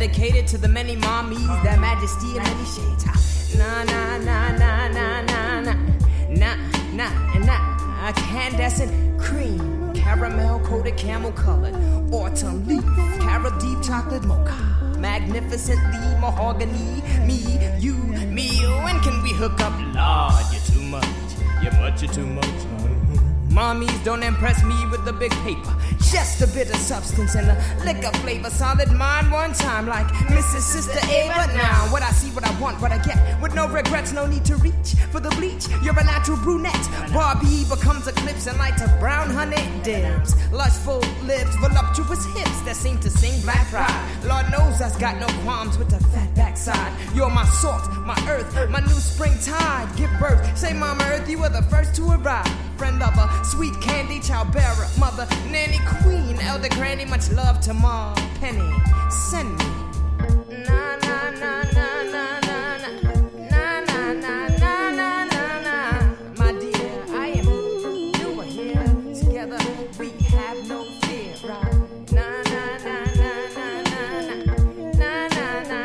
dedicated to the many mommies, their majesty in many shades. Nah, nah, nah, nah, nah, nah, nah, nah, nah, and nah. Incandescent cream, caramel coated camel colored, autumn leaf, carrot deep chocolate mocha, magnificently mahogany. Me, you, when can we hook up? Lord, you're too much. You're too much. Mommies don't impress me with the big paper. Just a bit of substance and a liquor flavor. Solid mind one time like Mrs. Sister A. But now, what I see, what I want, what I get. With no regrets, no need to reach for the bleach. You're a natural brunette. Barbie becomes eclipse and lights of brown honey dims. Lushful lips, voluptuous hips that seem to sing black pride. Lord knows I've got no qualms with the fat backside. You're my salt, my earth, my new springtide. Give birth, say Mama Earth, you were the first to arrive. Friend lover, sweet candy, child bearer, mother, nanny, queen, elder granny, much love to Ma, Penny, send me. Na na na na na na na na na na na na na. My dear, I am here, you are here, together we have no fear, right? Na na na na na na na na na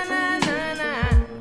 na na na.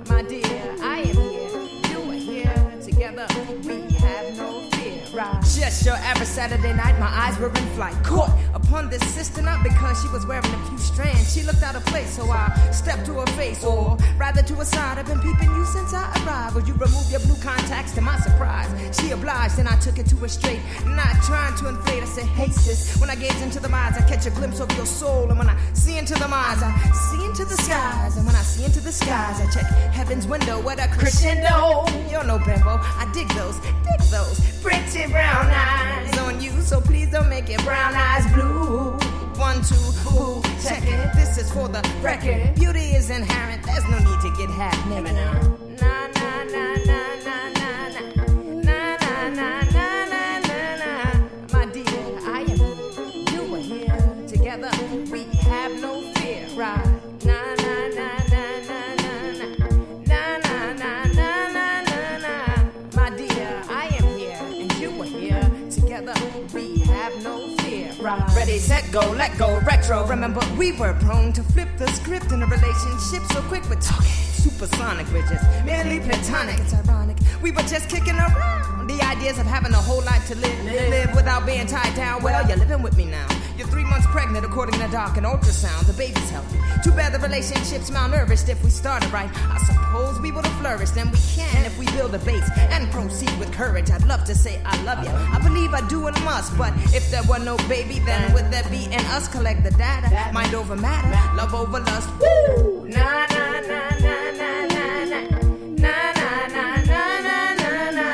My dear, I am here, you are here, together we have no fear, right? Just your average Saturday night, my eyes were in flight, caught upon this sister, not because she was wearing a few strands. She looked out of place, so I stepped to her face, or rather to her side. I've been peeping you since I arrived. Would you remove your blue contacts? To my surprise, she obliged, and I took it to her straight, not trying to inflate. I said, hey sis, when I gaze into the eyes, I catch a glimpse of your soul, and when I see into the eyes, I see into the skies, and when I see into the skies, I check heaven's window. What a crescendo! You're no bimbo, I dig those pretty brown eyes on you, so please don't make it brown eyes blue. 1, 2, ooh, check it. This is for the record. Beauty is inherent. There's no need to get half naked. Na na na na na na na na na na na na na. My dear, I am here. You are here. Together we have no fear. Right? Na na na na na na na na na na na na. My dear, I am here and you are here. Together we have no fear. Right? Ready, set, go, let go, retro. Remember, we were prone to flip the script in a relationship, so quick with talking. Supersonic, we're just merely platonic. It's ironic, we were just kicking around the ideas of having a whole life to live without being tied down. Well, you're living with me now. You're 3 months pregnant according to doc and ultrasound. The baby's healthy. Too bad the relationship's malnourished. If we started right, I suppose we would have flourished. And we can if we build a base and proceed with courage. I'd love to say I love you. I believe I do and must. But if there were no baby, then would there be in us? Collect the data. Mind over matter. Love over lust. Woo! Na na na na na na na. Na na na na na na na.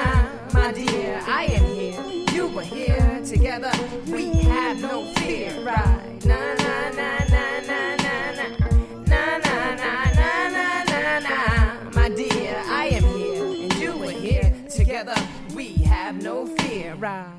My dear, I am here. You are here. Together we have no fear. Right? Na na na na na na na. Na na na na na na na. My dear, I am here and you are here. Together we have no fear. Right?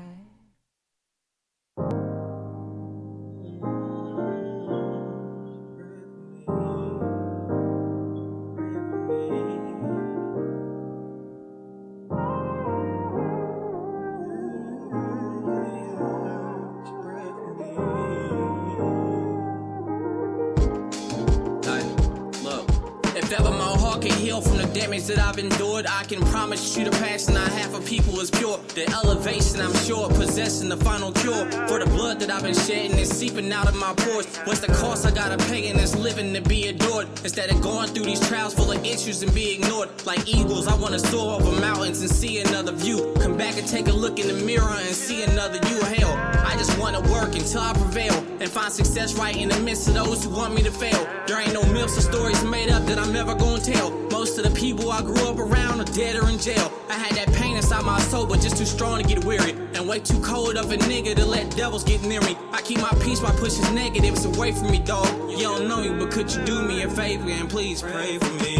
From the damage that I've endured, I can promise you the passion I have for people is pure. The elevation I'm sure possessing the final cure for the blood that I've been shedding is seeping out of my pores. What's the cost I gotta pay in this living to be adored? Instead of going through these trials full of issues and be ignored like eagles, I wanna soar over mountains and see another view. Come back and take a look in the mirror and see another you. Hell, I just wanna work until I prevail and find success right in the midst of those who want me to fail. There ain't no myths or stories made up that I'm never gonna tell. Most of the people I grew up around are dead or in jail. I had that pain inside my soul, but just too strong to get weary. And way too cold of a nigga to let devils get near me. I keep my peace by pushing negatives away from me, dog. You don't know me, but could you do me a favor and please pray for me?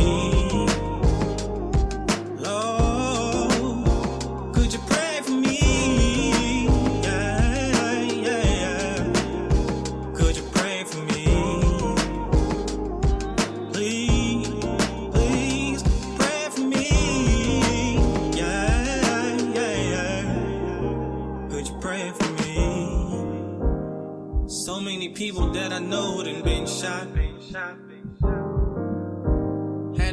Lord, could you pray for me? Yeah, yeah, yeah. Could you pray for me? Please, please pray for me. Yeah, yeah, yeah. Could you pray for me? So many people that I know done been shot. Had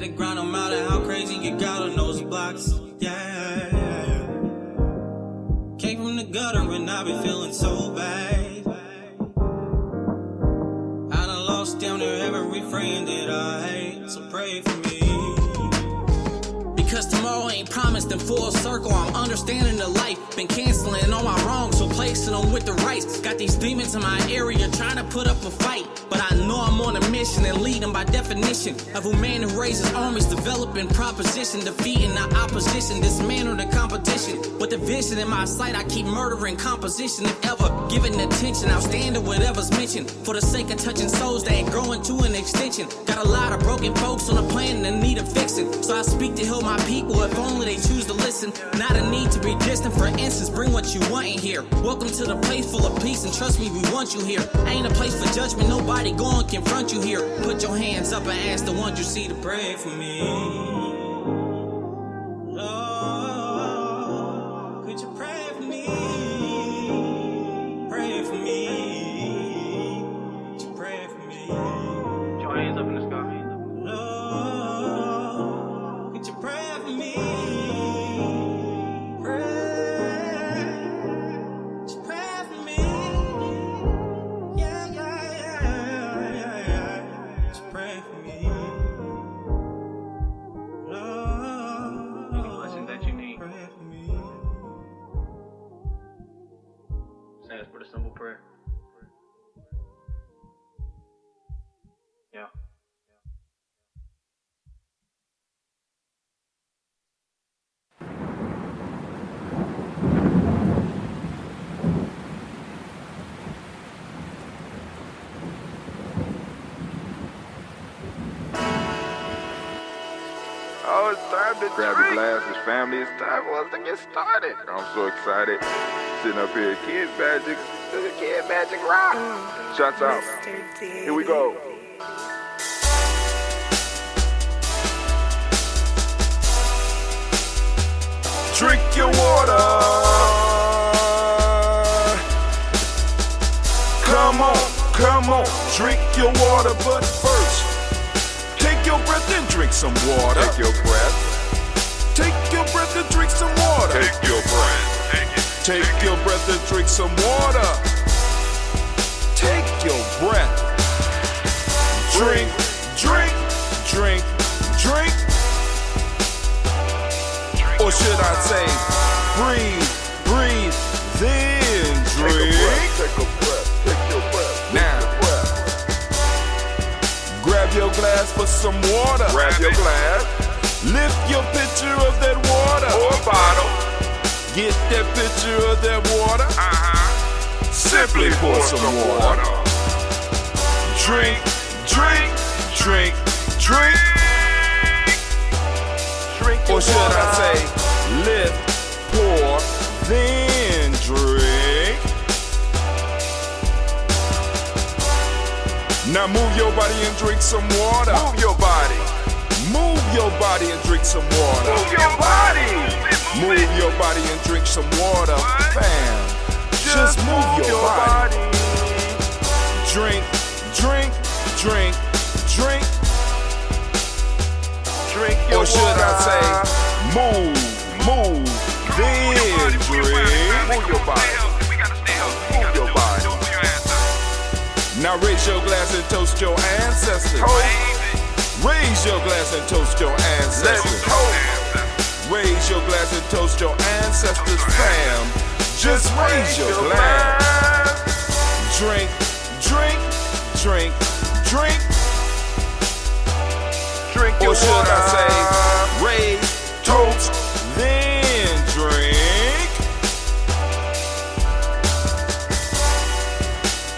to grind them out of how crazy you got on those blocks. Yeah. Came from the gutter and I been feeling so bad. I done lost down to every friend that I hate. So pray for me. Because tomorrow ain't promised in full circle. I'm understanding the life. Been canceling all my wrongs, so placing them with the rights. Got these demons in my area trying to put up a fight. But I know I'm on a mission and leading by definition of a man who raises armies, developing proposition, defeating the opposition, dismantle the competition. With the vision in my sight, I keep murdering composition. If ever giving attention, outstanding whatever's mentioned. For the sake of touching souls that ain't growing to an extension. Got a lot of broken folks on the planet that need a fixing. So I speak to heal my people if only they choose to listen. Not a need to be distant, for instance, bring what you want in here. Welcome to the place full of peace, and trust me, we want you here. Ain't a place for judgment, nobody go and confront you here. Put your hands up and ask the ones you see to pray for me. Lord, could you pray for me? Pray for me. Could you pray for me? Put your hands up in the sky. Lord, could you pray for me? For the simple prayer. Yeah. Oh, it's time to grab the glasses, family. It's time for us to get started. I'm so excited. Sitting up here, Kid Magic Rock. Shots out. Here we go. Drink your water. Come on, drink your water, but first, take your breath and drink some water. Take your breath. Take your breath and drink some water. Take your breath. Take your breath and drink some water. Take your breath. Drink. Or should I say, breathe, then drink. Take a breath. Now, grab your glass for some water. Grab your glass. Lift your pitcher of that water. Or bottle. Get that pitcher of that water. Simply pour some water. Drink. Or should I say, lift, pour, then drink. Now move your body and drink some water. Move your body and drink some water. Move your body and drink some water. Bam. Just move your body. Drink. Or should I say, move, then drink. Move your body. Now raise your glass and toast your ancestors. Raise your glass and toast your ancestors. Raise your glass and toast your ancestors, fam. Just raise your glass. Drink. Or should I say, raise, toast, then drink.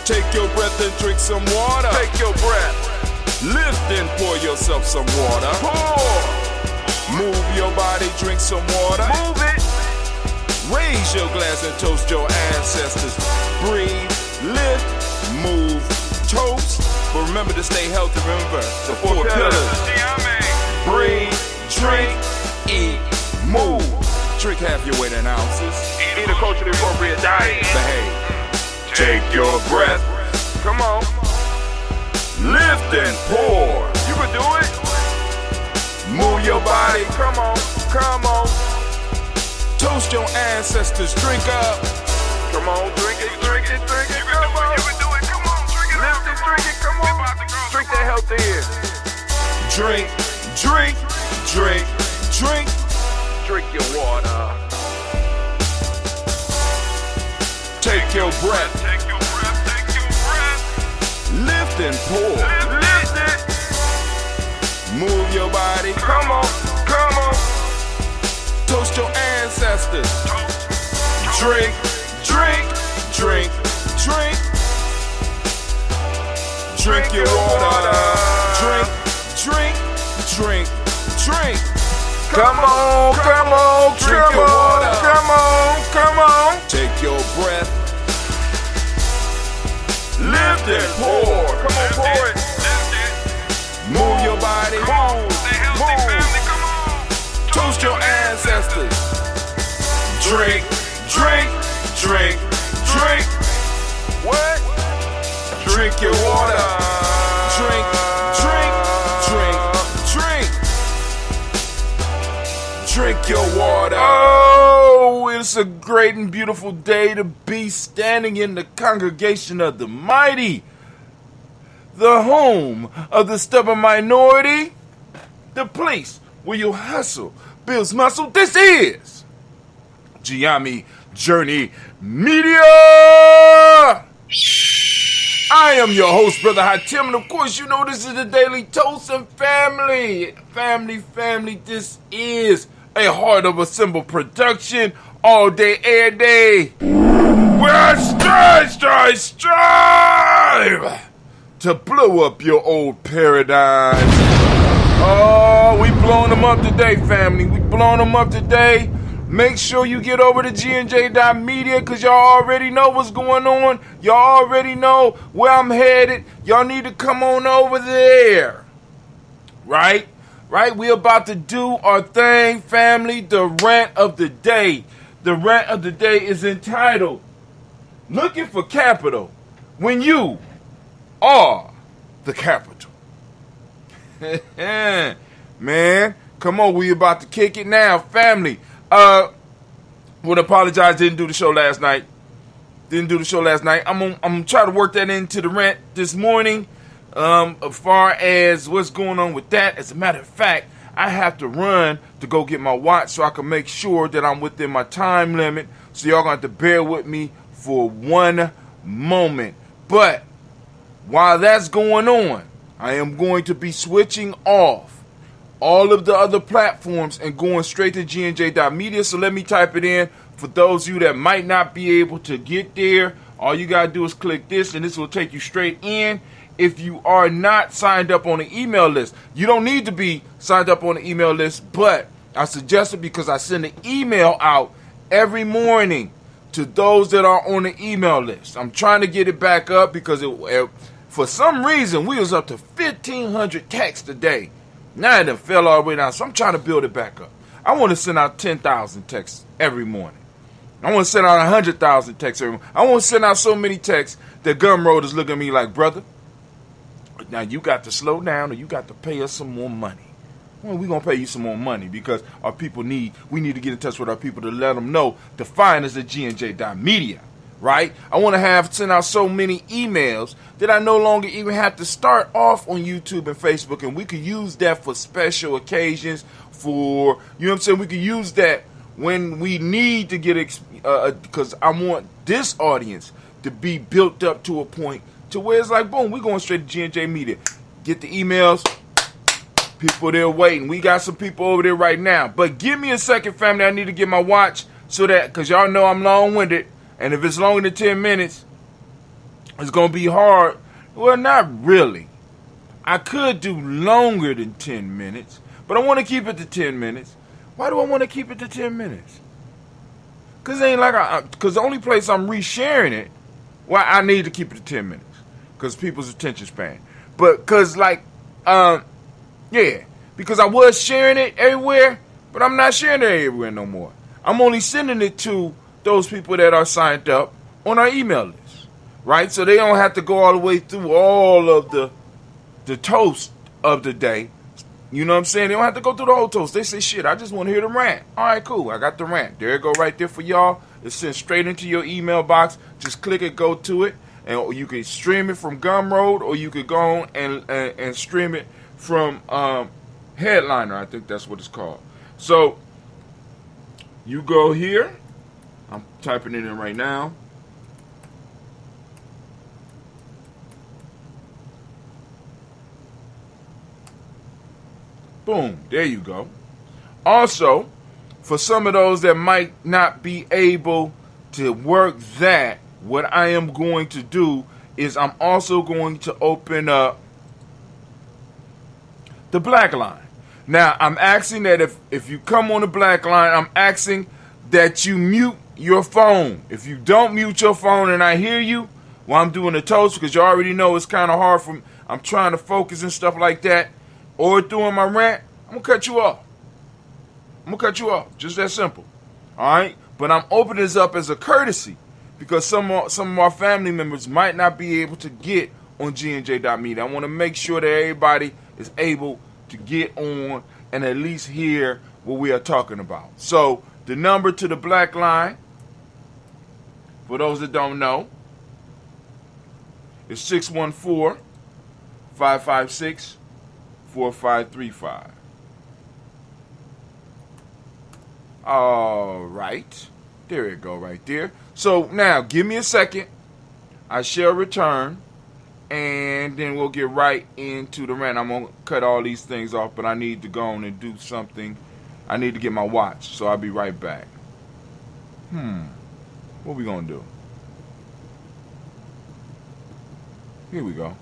Take your breath and drink some water. Take your breath. Lift and pour yourself some water. Pour. Move your body, drink some water. Move it. Raise your glass and toast your ancestors. Breathe, lift, move, toast. But remember to stay healthy. Remember the four pillars. Breathe, drink, eat, move. Drink half your weight in ounces. Eat a culturally appropriate diet. Behave. Take your breath. Come on. lift and pour. You can do it. Move your body, come on, come on. Toast your ancestors, drink up. Come on, drink it, drink it, drink it, come on. You can do it, come on, drink it. Lift it, drink it, come on. Drink that healthy air. Drink, drink, drink, drink. Drink your water. Take your breath. Take your breath, take your breath. Lift and pour. Lift it. Move your body. Come on, come on. Toast your ancestors. Drink, drink, drink, drink. Drink your water. Drink, drink, drink, drink. Come on, come on, come on, come on, come on. Take your breath. Lift and pour. Come on, pour it. Move your body. Move. Toast your ancestors. Drink, drink, drink, drink. What? Drink your water. Drink, drink, drink, drink. Drink your water. Oh, it's a great and beautiful day to be standing in the congregation of the mighty, the home of the stubborn minority, the place where you hustle builds muscle. This is Gye-Nyame Journey Media. I am your host, Brother Hatim, and of course, you know this is the Daily Toast and family. Family, this is a Heart of a Symbol production, all day, every day. Where I strive to blow up your old paradigms. Oh, we blowing them up today, family. We blowing them up today. Make sure you get over to gnj.media because y'all already know what's going on. Y'all already know where I'm headed. Y'all need to come on over there. Right? We about to do our thing, family. The rant of the day. The rant of the day is entitled, Looking for Capital When You Are the Capital. Man, come on, we about to kick it now, family. Would apologize, didn't do the show last night. I'm gonna try to work that into the rant this morning. As far as what's going on with that, as a matter of fact, I have to run to go get my watch so I can make sure that I'm within my time limit. So y'all gonna have to bear with me for one moment. But while that's going on, I am going to be switching off all of the other platforms and going straight to gnj.media. So let me type it in. For those of you that might not be able to get there, all you gotta do is click this and this will take you straight in. If you are not signed up on the email list, you don't need to be signed up on the email list, but I suggest it because I send an email out every morning to those that are on the email list. I'm trying to get it back up because for some reason we was up to 1,500 texts a day. Now it done fell all the way down, so I'm trying to build it back up. I want to send out 10,000 texts every morning. I want to send out 100,000 texts every morning. I want to send out so many texts that Gumroad is looking at me like, brother, now you got to slow down or you got to pay us some more money. Well, we're going to pay you some more money because our people we need to get in touch with our people to let them know to find us at gnj.media, right? I want to send out so many emails that I no longer even have to start off on YouTube and Facebook, and we could use that for special occasions for, you know what I'm saying? We could use that when we need to get, because I want this audience to be built up to a point to where it's like, boom, we're going straight to GNJ Media. Get the emails. People there waiting. We got some people over there right now. But give me a second, family. I need to get my watch so that, because y'all know I'm long-winded. And if it's longer than 10 minutes, it's going to be hard. Well, not really. I could do longer than 10 minutes, but I want to keep it to 10 minutes. Why do I want to keep it to 10 minutes? Because it ain't like because the only place I'm resharing it, well, I need to keep it to 10 minutes because people's attention span. But because because I was sharing it everywhere, but I'm not sharing it everywhere no more. I'm only sending it to those people that are signed up on our email list, right? So they don't have to go all the way through all of the the toast of the day. You know what I'm saying? They don't have to go through the whole toast. They say, shit, I just want to hear the rant. All right, cool. I got the rant. There it go right there for y'all. It's sent straight into your email box. Just click it, go to it. And you can stream it from Gumroad, or you could go on and stream it from Headliner. I think that's what it's called. So you go here. I'm typing it in right now. Boom, there you go. Also, for some of those that might not be able to work that, what I am going to do is I'm also going to open up the black line. Now, I'm asking that if you come on the black line, I'm asking that you mute your phone. If you don't mute your phone and I hear you while I'm doing the toast, because you already know it's kind of hard for me, I'm trying to focus and stuff like that, or doing my rant, I'm going to cut you off. I'm going to cut you off. Just that simple. All right? But I'm opening this up as a courtesy because some of our family members might not be able to get on GNJ.media. I want to make sure that everybody is able to get on and at least hear what we are talking about. So the number to the black line, for those that don't know, is 614-556-4535. All right. There you go right there. So now give me a second. I shall return. And then we'll get right into the rant. I'm going to cut all these things off, but I need to go on and do something. I need to get my watch. So I'll be right back. What we going to do? Here we go.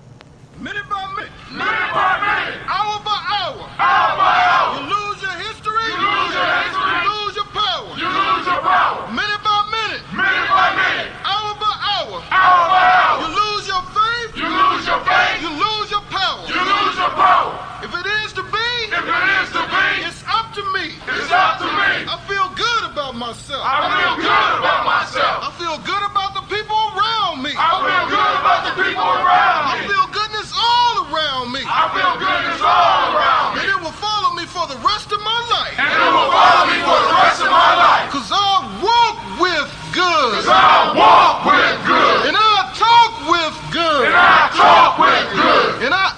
Minute by minute. Minute by minute. Hour by hour. Hour by hour. You lose your history. You lose your history. You lose your power. You lose your power. Minute by minute. Minute by minute. Hour by hour. Hour by hour. You lose your faith. You lose your faith. You lose your power. You lose your power. If it is to be, If it is to be, it's up to me. it's up to me. I feel good about myself. I feel good about myself. I feel good about the people around me. I feel good about the people around I me. feel goodness all around me. I feel goodness all around me. And it will follow me for the rest of my life. And it will follow me for the rest of my life. Cause I walk with good. Cause I walk with good. And I talk with good. And I talk with good. And I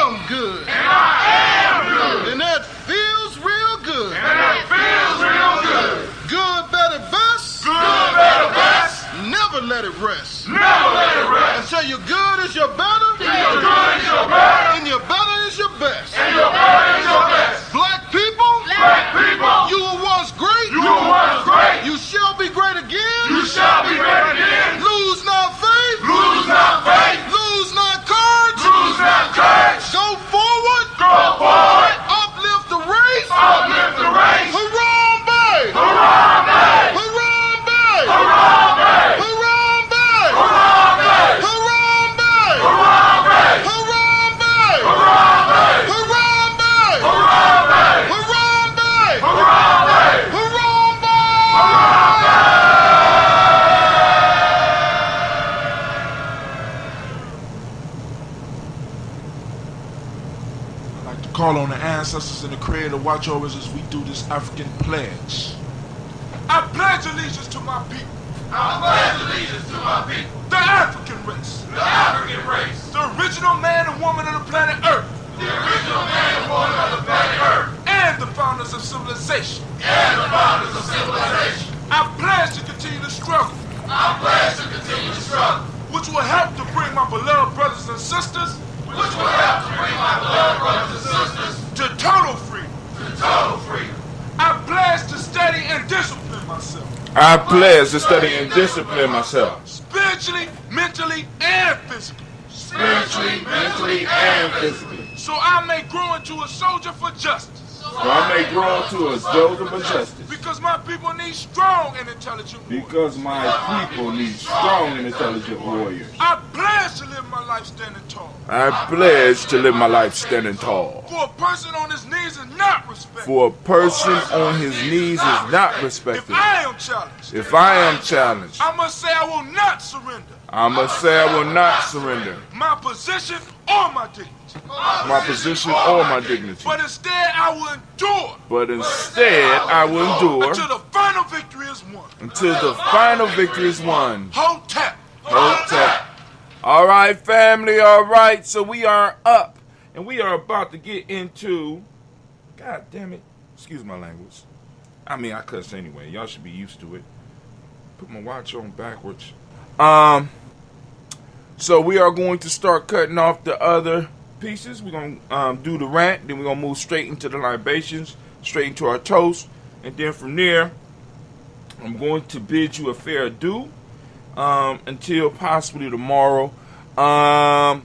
am good. And I am good. And that feels real good. And that feels real good. Good, better, best. Good, better, best. Never let it rest. Never let it rest. Until your good is your better. Your good is your better. And your better is your best. And your better is your best. Black people. Black people. You were once great. You were once great. You shall be great again. You shall be great again. Lose not faith. Lose not faith. Lose not courage. Lose not courage. Go forward. Go forward. Uplift the race. Uplift the race. Harambe. Harambe. Harambe. Harambe. Harambe. Harambe. Harambe. Harambe. Harambe. Harambe. Harambe. Harambe. Harambe. Harambe. Harambe. I'd like to call on the ancestors and the Creator to watch over us as we do this African pledge. I pledge allegiance to my people, I pledge allegiance to my people. the African race, The African race. the original man and woman of the planet Earth, The original man and woman of the planet Earth. and the founders of civilization. And the founders of civilization. I pledge to continue the struggle, I pledge to continue to struggle. which will help to bring my beloved brothers and sisters Which will help to bring my beloved brothers and sisters to total freedom. to total freedom. I pledge to study and discipline myself, I pledge to study and discipline myself. spiritually, mentally, and physically, Spiritually, mentally, and physically. so I may grow into a soldier for justice. So I may grow into a soldier of justice. Because my people need strong and intelligent warriors. Because my people need strong and intelligent warriors. I pledge to live my life standing tall. I pledge to live my life standing tall. For a person on his knees is not respected. For a person on his knees is not If respected. I am challenged, If I am challenged, I must say I will not surrender I must say I will not surrender my position or my dignity. my position, or my dignity. But instead, I will endure. Until the final victory is won. Hotep. All right, family. All right. So we are up, and we are about to get into. God damn it. Excuse my language. I mean, I cuss anyway. Y'all should be used to it. Put my watch on backwards. So we are going to start cutting off the other pieces. We're going to do the rant. Then we're going to move straight into the libations, straight into our toast. And then from there, I'm going to bid you a fair adieu until possibly tomorrow. I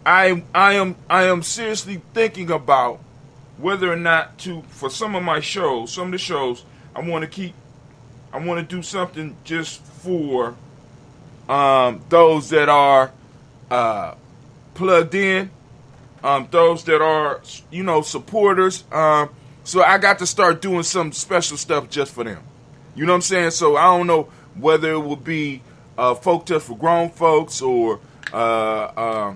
am seriously thinking about whether or not to, for some of the shows, I want to do something just for those that are plugged in, those that are, supporters. So I got to start doing some special stuff just for them. You know what I'm saying? So I don't know whether it will be folk just for grown folks or I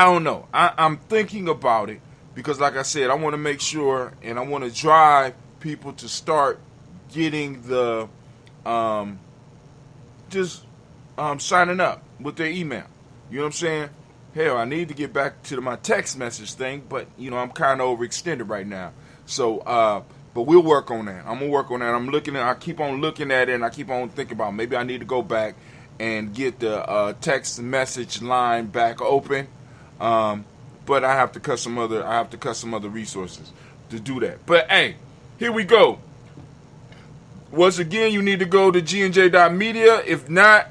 don't know. I'm thinking about it because, like I said, I want to make sure and I want to drive people to start getting the signing up with their email. You know what I'm saying? Hell, I need to get back to my text message thing, but I'm kind of overextended right now. So, but we'll work on that. I'm gonna work on that. I keep on looking at it, and I keep on thinking about maybe I need to go back and get the text message line back open. But I have to cut some other resources to do that. But hey, here we go. Once again, you need to go to gnj.media. If not,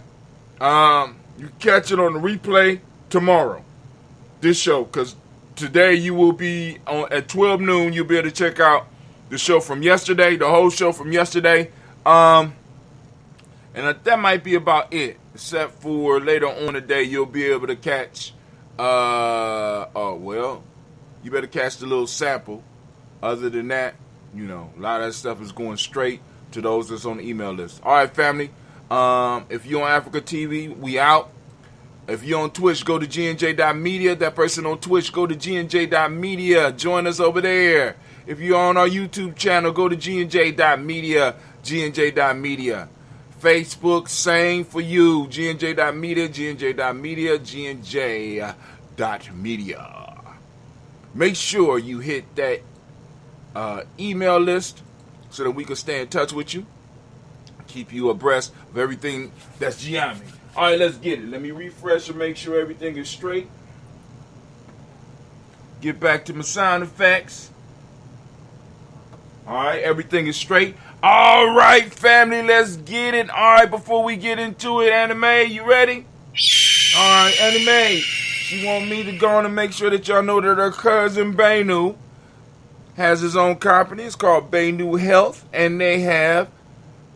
you catch it on the replay tomorrow. This show, because today you will be on at 12 noon. You'll be able to check out the show from yesterday, the whole show from yesterday. And that might be about it. Except for later on today, you'll be able to catch. You better catch the little sample. Other than that, a lot of that stuff is going straight to those that's on the email list. All right, family. If you're on Africa TV, we out. If you're on Twitch, go to gnj.media. That person on Twitch, go to gnj.media. Join us over there. If you're on our YouTube channel, go to gnj.media. gnj.media. Facebook, same for you. gnj.media, gnj.media, gnj.media. Make sure you hit that email list so that we can stay in touch with you. Keep you abreast of everything that's Gye-Nyame. All right, let's get it. Let me refresh and make sure everything is straight. Get back to my sound effects. All right, everything is straight. All right, family, let's get it. All right, before we get into it, Anime, you ready? All right, Anime, she want me to go on and make sure that y'all know that her cousin Bainu has his own company. It's called Bainu Health, and they have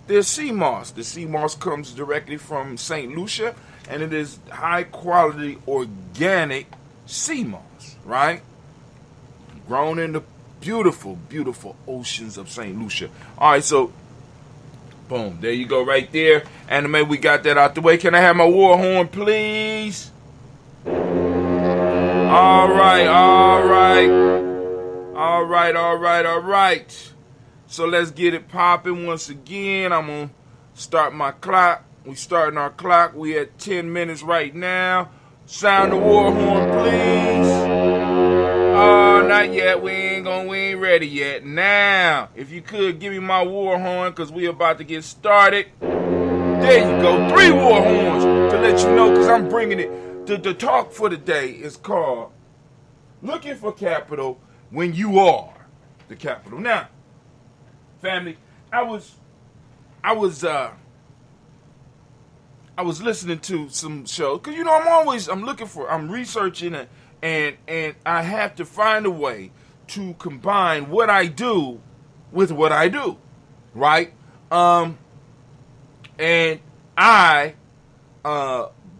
their sea moss. The sea moss comes directly from St. Lucia, and it is high-quality organic sea moss, right? Grown in the beautiful, beautiful oceans of St. Lucia. All right, so, boom, there you go right there. Anime, we got that out the way. Can I have my war horn, please? All right. So let's get it popping once again. I'm going to start my clock. We starting our clock. We at 10 minutes right now. Sound the war horn, please. Oh, not yet. We ain't ready yet. Now, if you could give me my war horn, because we about to get started. There you go. 3 war horns to let you know, because I'm bringing it. The talk for the day is called Looking for Capital When You Are the Capital. Now, family, I was listening to some shows because I'm researching and I have to find a way to combine what I do with what I do, right? And I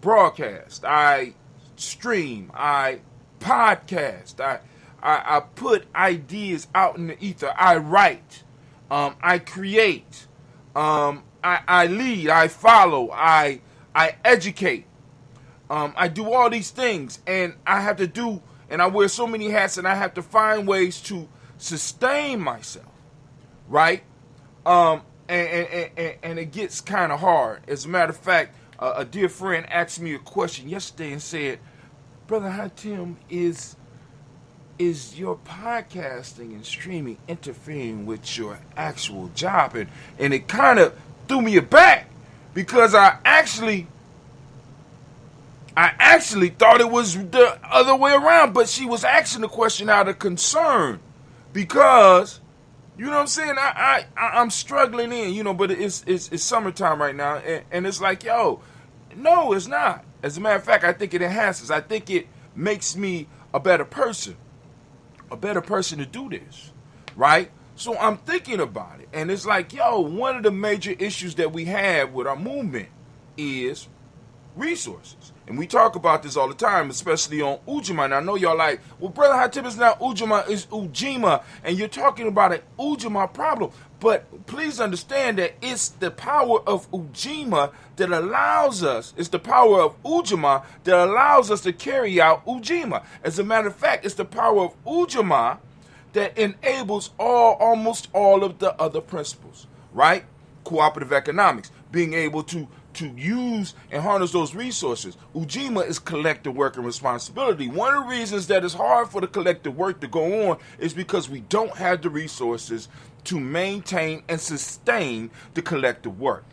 broadcast, I stream, I podcast, I put ideas out in the ether, I write. I create, I lead, I follow, I educate. I do all these things, and I wear so many hats, and I have to find ways to sustain myself, right? And it gets kind of hard. As a matter of fact, a dear friend asked me a question yesterday and said, Brother Hatim, is your podcasting and streaming interfering with your actual job? And it kind of threw me aback, because I actually thought it was the other way around, but she was asking the question out of concern, because, you know what I'm saying, I'm struggling but it's summertime right now, and it's like, yo, no, it's not. As a matter of fact, I think it enhances. I think it makes me a better person to do this, right? So I'm thinking about it, and it's like, yo, one of the major issues that we have with our movement is resources. And we talk about this all the time, especially on Ujima. And I know y'all like, well, Brother Hatim, is not Ujima, it's Ujima. And you're talking about an Ujima problem. But please understand that it's the power of Ujima that allows us, it's the power of Ujima that allows us to carry out Ujima. As a matter of fact, it's the power of Ujima that enables almost all of the other principles, right? Cooperative economics, being able to use and harness those resources. Ujima is collective work and responsibility. One of the reasons that it's hard for the collective work to go on is because we don't have the resources to maintain and sustain the collective work.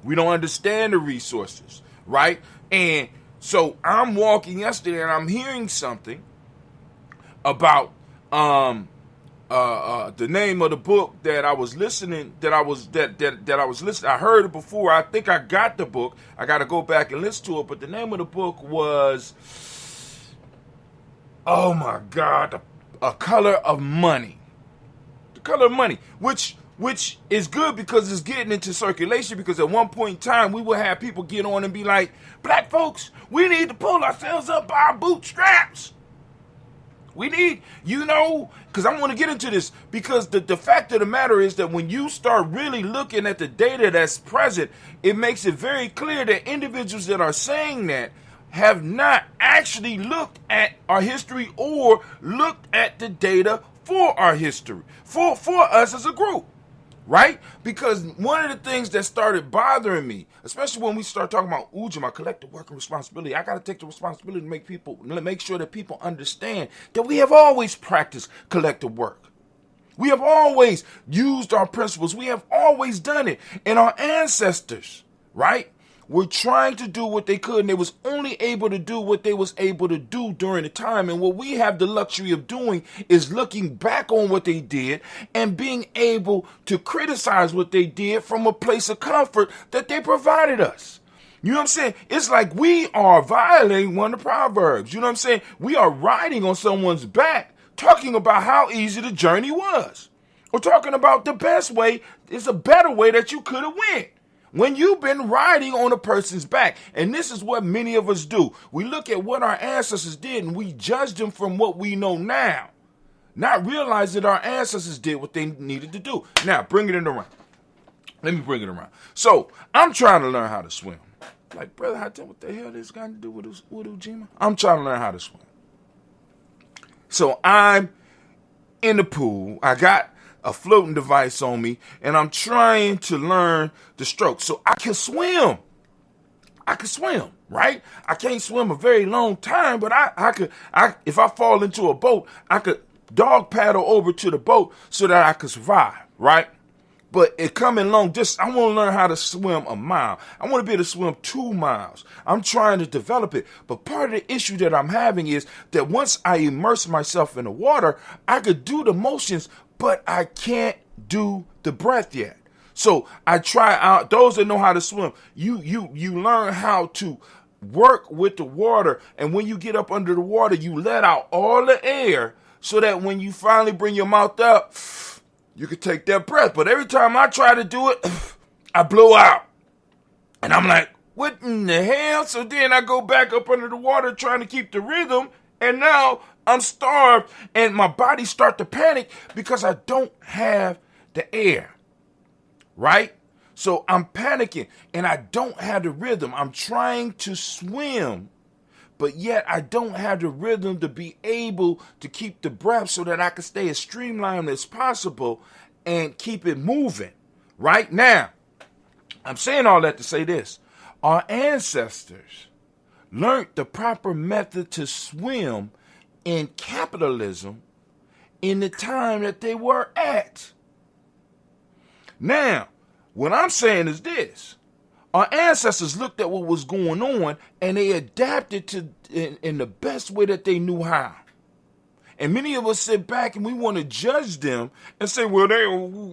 We don't understand the resources, right? And so I'm walking yesterday and I'm hearing something about the name of the book that I was listening, I heard it before. I think I got the book. I got to go back and listen to it. But the name of the book was, oh my God, A Color of Money. The Color of Money, which is good because it's getting into circulation, because at one point in time, we will have people get on and be like, black folks, we need to pull ourselves up by our bootstraps. We need, because I want to get into this, because the fact of the matter is that when you start really looking at the data that's present, it makes it very clear that individuals that are saying that have not actually looked at our history or looked at the data for our history, for us as a group. Right? Because one of the things that started bothering me, especially when we start talking about Ujima, collective work and responsibility, I got to take the responsibility to make sure that people understand that we have always practiced collective work. We have always used our principles. We have always done it. And our ancestors, right, were trying to do what they could, and they was only able to do what they was able to do during the time. And what we have the luxury of doing is looking back on what they did and being able to criticize what they did from a place of comfort that they provided us. You know what I'm saying? It's like we are violating one of the Proverbs. You know what I'm saying? We are riding on someone's back, talking about how easy the journey was. Or talking about the best way, it's a better way that you could have went. When you've been riding on a person's back, and this is what many of us do. We look at what our ancestors did and we judge them from what we know now, not realize that our ancestors did what they needed to do. Now, bring it in around. Let me bring it around. So, I'm trying to learn how to swim. Like, Brother Hatim, what the hell this got to do with Ujima? I'm trying to learn how to swim. So, I'm in the pool. I got a floating device on me, and I'm trying to learn the stroke. So I can swim, right? I can't swim a very long time, but I could, if I fall into a boat, I could dog paddle over to the boat so that I could survive, right? But it coming long distance, I want to learn how to swim a mile. I want to be able to swim 2 miles. I'm trying to develop it. But part of the issue that I'm having is that once I immerse myself in the water, I could do the motions, but I can't do the breath yet. So I try out, those that know how to swim, you learn how to work with the water. And when you get up under the water, you let out all the air so that when you finally bring your mouth up, you can take that breath. But every time I try to do it, I blow out. And I'm like, what in the hell? So then I go back up under the water trying to keep the rhythm. And now I'm starved and my body start to panic because I don't have the air, right? So I'm panicking and I don't have the rhythm. I'm trying to swim but yet I don't have the rhythm to be able to keep the breath so that I can stay as streamlined as possible and keep it moving. Right now, I'm saying all that to say this. Our ancestors learned the proper method to swim in capitalism in the time that they were at. Now, what I'm saying is this. Our ancestors looked at what was going on and they adapted to in the best way that they knew how. And many of us sit back and we want to judge them and say, well,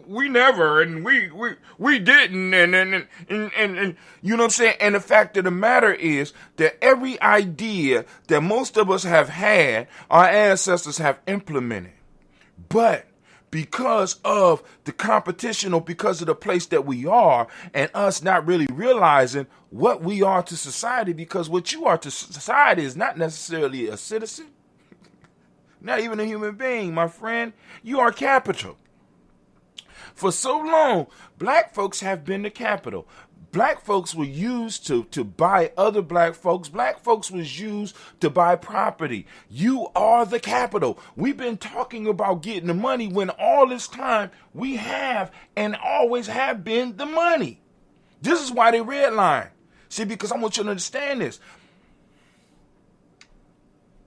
we never, and we didn't, and you know what I'm saying? And the fact of the matter is that every idea that most of us have had, our ancestors have implemented. But because of the competition or because of the place that we are and us not really realizing what we are to society, because what you are to society is not necessarily a citizen. Not even a human being, my friend. You are capital. For so long, black folks have been the capital. Black folks were used to buy other black folks. Black folks was used to buy property. You are the capital. We've been talking about getting the money when all this time we have and always have been the money. This is why they redline. See, because I want you to understand this.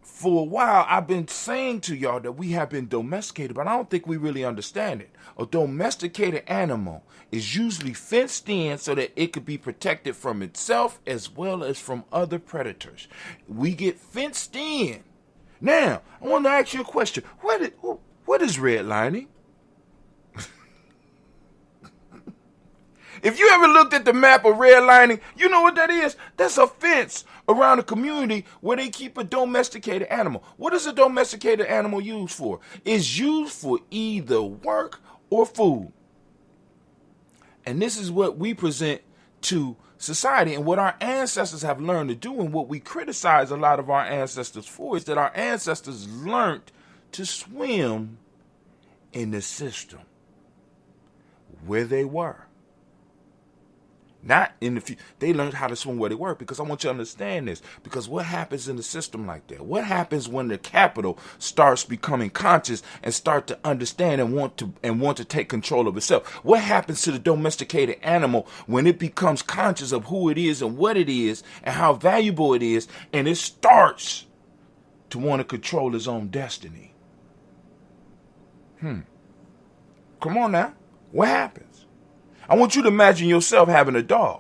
For a while, I've been saying to y'all that we have been domesticated, but I don't think we really understand it. A domesticated animal is usually fenced in so that it could be protected from itself as well as from other predators. We get fenced in. Now, I want to ask you a question. What is redlining? If you ever looked at the map of redlining, you know what that is? That's a fence around a community where they keep a domesticated animal. What is a domesticated animal used for? It's used for either work or food. And this is what we present to society and what our ancestors have learned to do, and what we criticize a lot of our ancestors for is that our ancestors learned to swim in the system where they were. Not in the future. They learned how to swim where they were, because I want you to understand this. Because what happens in the system like that? What happens when the capital starts becoming conscious and start to understand and want to take control of itself? What happens to the domesticated animal when it becomes conscious of who it is and what it is and how valuable it is, and it starts to want to control its own destiny? Come on now. What happens? I want you to imagine yourself having a dog.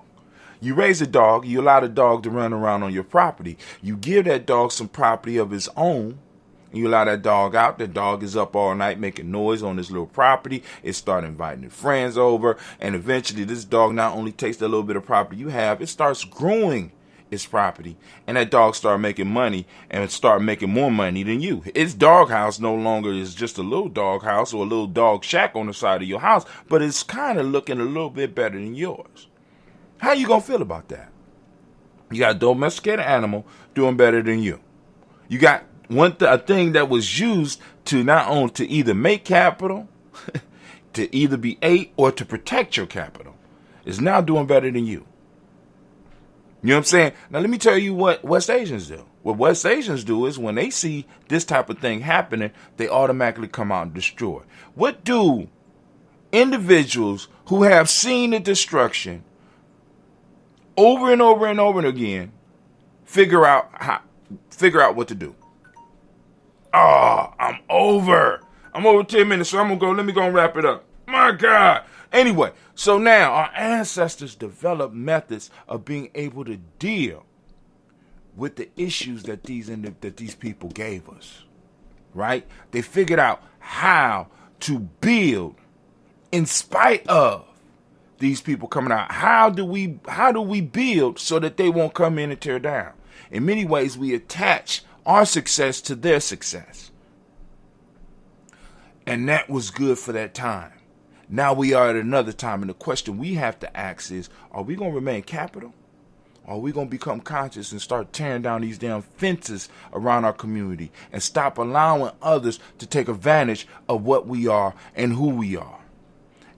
You raise a dog, you allow the dog to run around on your property. You give that dog some property of his own, and you allow that dog out. The dog is up all night making noise on this little property. It starts inviting its friends over, and eventually this dog not only takes the little bit of property you have, it starts growing its property, and that dog start making money and start making more money than you. Its doghouse no longer is just a little doghouse or a little dog shack on the side of your house, but it's kind of looking a little bit better than yours. How you gonna feel about that? You got a domesticated animal doing better than you. You got a thing that was used to not only to either make capital, to either be ate or to protect your capital, is now doing better than you. You know what I'm saying? Now, let me tell you what West Asians do. What West Asians do is when they see this type of thing happening, they automatically come out and destroy. What do individuals who have seen the destruction over and over and over again figure out what to do? I'm over 10 minutes, so let me go and wrap it up. My God. Anyway, so now our ancestors developed methods of being able to deal with the issues that these people gave us, right? They figured out how to build in spite of these people coming out. How do we build so that they won't come in and tear down? In many ways, we attach our success to their success. And that was good for that time. Now we are at another time, and the question we have to ask is, are we going to remain capital? Or are we going to become conscious and start tearing down these damn fences around our community and stop allowing others to take advantage of what we are and who we are,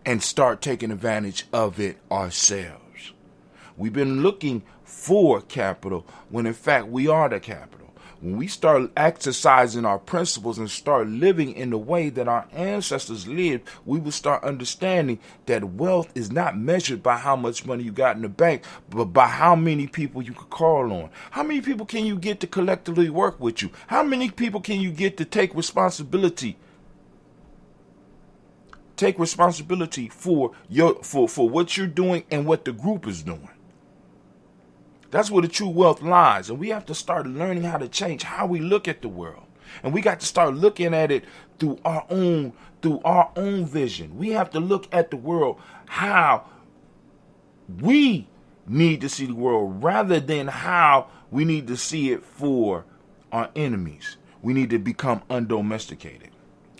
and start taking advantage of it ourselves? We've been looking for capital when in fact we are the capital. When we start exercising our principles and start living in the way that our ancestors lived, we will start understanding that wealth is not measured by how much money you got in the bank, but by how many people you could call on. How many people can you get to collectively work with you? How many people can you get to take responsibility? Take responsibility for what you're doing and what the group is doing. That's where the true wealth lies. And we have to start learning how to change how we look at the world. And we got to start looking at it through our own vision. We have to look at the world how we need to see the world rather than how we need to see it for our enemies. We need to become undomesticated.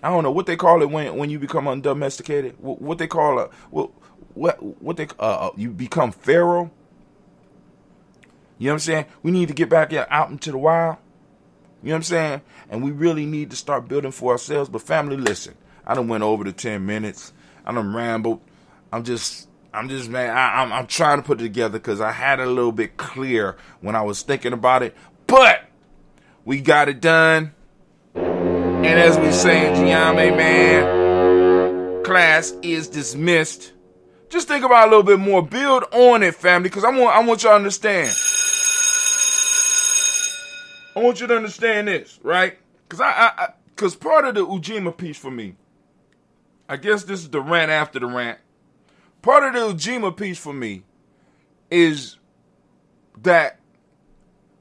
I don't know what they call it when you become undomesticated. What they call you become feral. You know what I'm saying? We need to get back out into the wild. You know what I'm saying? And we really need to start building for ourselves. But family, listen, I done went over the 10 minutes. I done rambled. I'm just man, I'm trying to put it together because I had it a little bit clear when I was thinking about it. But we got it done. And as we say in Gye-Nyame, man, class is dismissed. Just think about it a little bit more. Build on it, family, because I want y'all to understand. I want you to understand this, right? Because part of the Ujima piece for me, I guess this is the rant after the rant. Part of the Ujima piece for me is that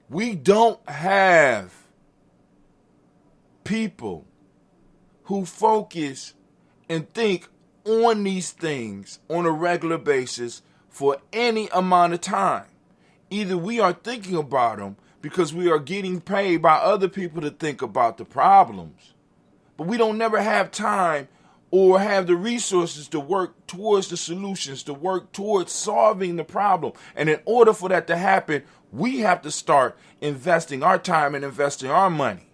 we don't have people who focus and think on these things on a regular basis for any amount of time. Either we are thinking about them because we are getting paid by other people to think about the problems, but we don't never have time or have the resources to work towards the solutions, to work towards solving the problem. And in order for that to happen, we have to start investing our time and investing our money.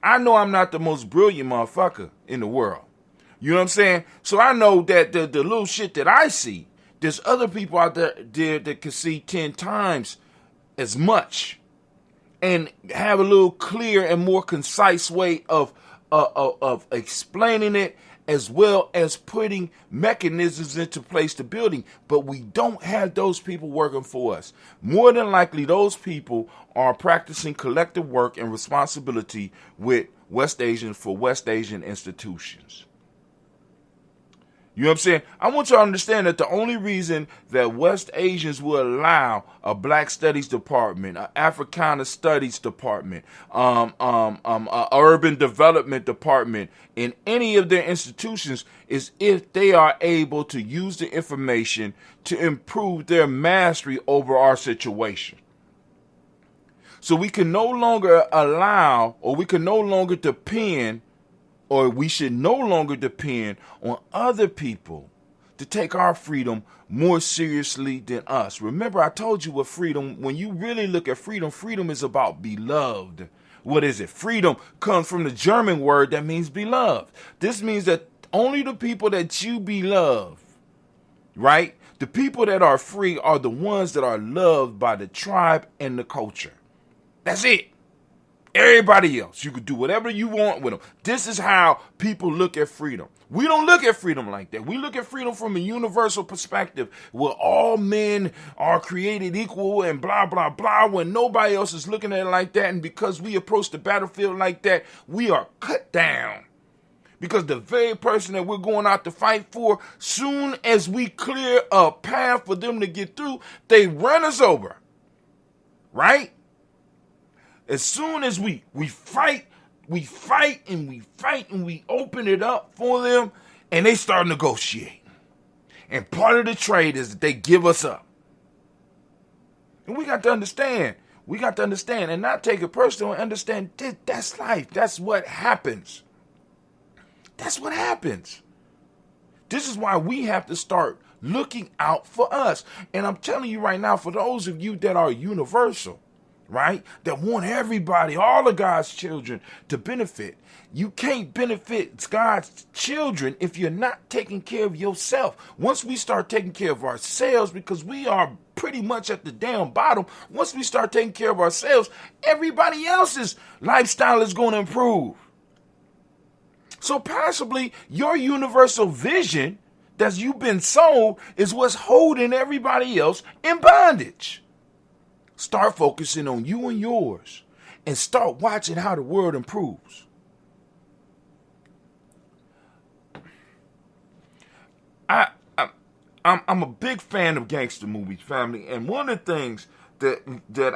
I know I'm not the most brilliant motherfucker in the world. You know what I'm saying? So I know that the little shit that I see, there's other people out there that can see 10 times as much and have a little clear and more concise way of explaining it, as well as putting mechanisms into place to building. But we don't have those people working for us. More than likely, those people are practicing collective work and responsibility with West Asian institutions. You know what I'm saying? I want you to understand that the only reason that West Asians will allow a Black Studies Department, an Africana Studies Department, a Urban Development Department in any of their institutions is if they are able to use the information to improve their mastery over our situation. So we can no longer allow, or we can no longer depend, or we should no longer depend on other people to take our freedom more seriously than us. Remember, I told you what freedom, when you really look at freedom, freedom is about beloved. What is it? Freedom comes from the German word that means beloved. This means that only the people that you beloved, right? The people that are free are the ones that are loved by the tribe and the culture. That's it. Everybody else, you could do whatever you want with them. This is how people look at freedom. We don't look at freedom like that. We look at freedom from a universal perspective where all men are created equal and blah, blah, blah, when nobody else is looking at it like that. And because we approach the battlefield like that, we are cut down. Because the very person that we're going out to fight for, soon as we clear a path for them to get through, they run us over. Right? As soon as we fight and we open it up for them, and they start negotiating. And part of the trade is that they give us up. And we got to understand. And not take it personal and understand that's life. That's what happens. This is why we have to start looking out for us. And I'm telling you right now, for those of you that are universal, right? That want everybody, all of God's children to benefit. You can't benefit God's children if you're not taking care of yourself. Once we start taking care of ourselves, because we are pretty much at the damn bottom, once we start taking care of ourselves, everybody else's lifestyle is going to improve. So possibly your universal vision that you've been sold is what's holding everybody else in bondage. Start focusing on you and yours and start watching how the world improves. I'm a big fan of gangster movies, family, and one of the things that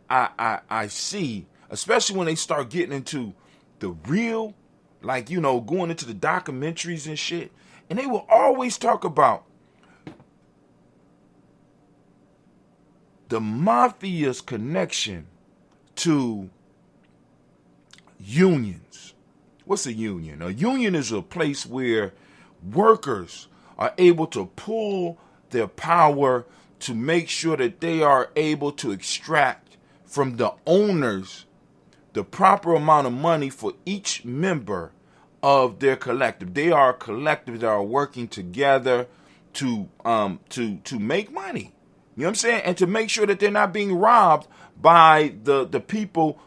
I see, especially when they start getting into the real, like, you know, going into the documentaries and shit, and they will always talk about the mafia's connection to unions. What's a union? A union is a place where workers are able to pull their power to make sure that they are able to extract from the owners the proper amount of money for each member of their collective. They are a collective that are working together to make money. You know what I'm saying? And to make sure that they're not being robbed by the people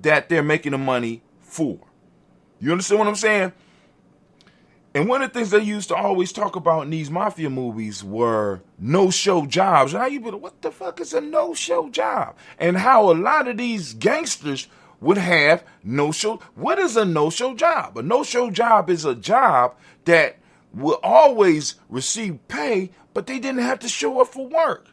that they're making the money for. You understand what I'm saying? And one of the things they used to always talk about in these mafia movies were no-show jobs. And how you be like, what the fuck is a no-show job? And how a lot of these gangsters would have no-show. What is a no-show job? A no-show job is a job that will always receive pay, but they didn't have to show up for work.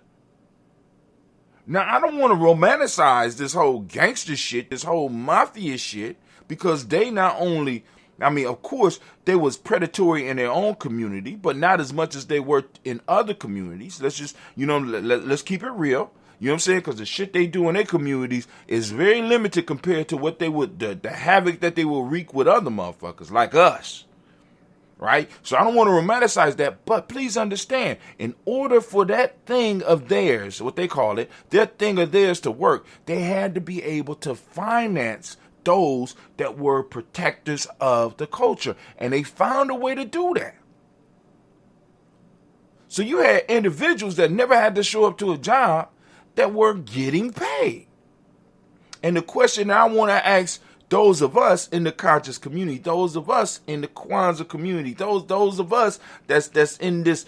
Now, I don't want to romanticize this whole gangster shit, this whole mafia shit, because they not only, I mean, of course, they was predatory in their own community, but not as much as they were in other communities. Let's just, you know, let's keep it real. You know what I'm saying? Because the shit they do in their communities is very limited compared to what they would, the havoc that they will wreak with other motherfuckers like us. Right? So I don't want to romanticize that, but please understand, in order for that thing of theirs, what they call it, their thing of theirs to work, they had to be able to finance those that were protectors of the culture. And they found a way to do that. So you had individuals that never had to show up to a job that were getting paid. And the question I want to ask those of us in the conscious community, those of us in the Kwanzaa community, those of us that's in this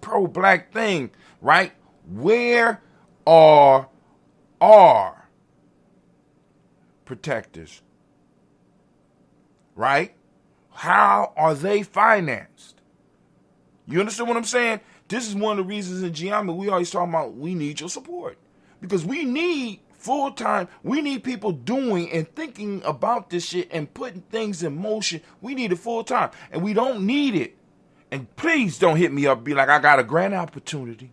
pro-black thing, right? Where are our protectors? Right? How are they financed? You understand what I'm saying? This is one of the reasons in Gye-Nyame we always talk about we need your support. Because we need full-time, we need people doing and thinking about this shit and putting things in motion. We need it full-time. And we don't need it. And please don't hit me up and be like, I got a grant opportunity.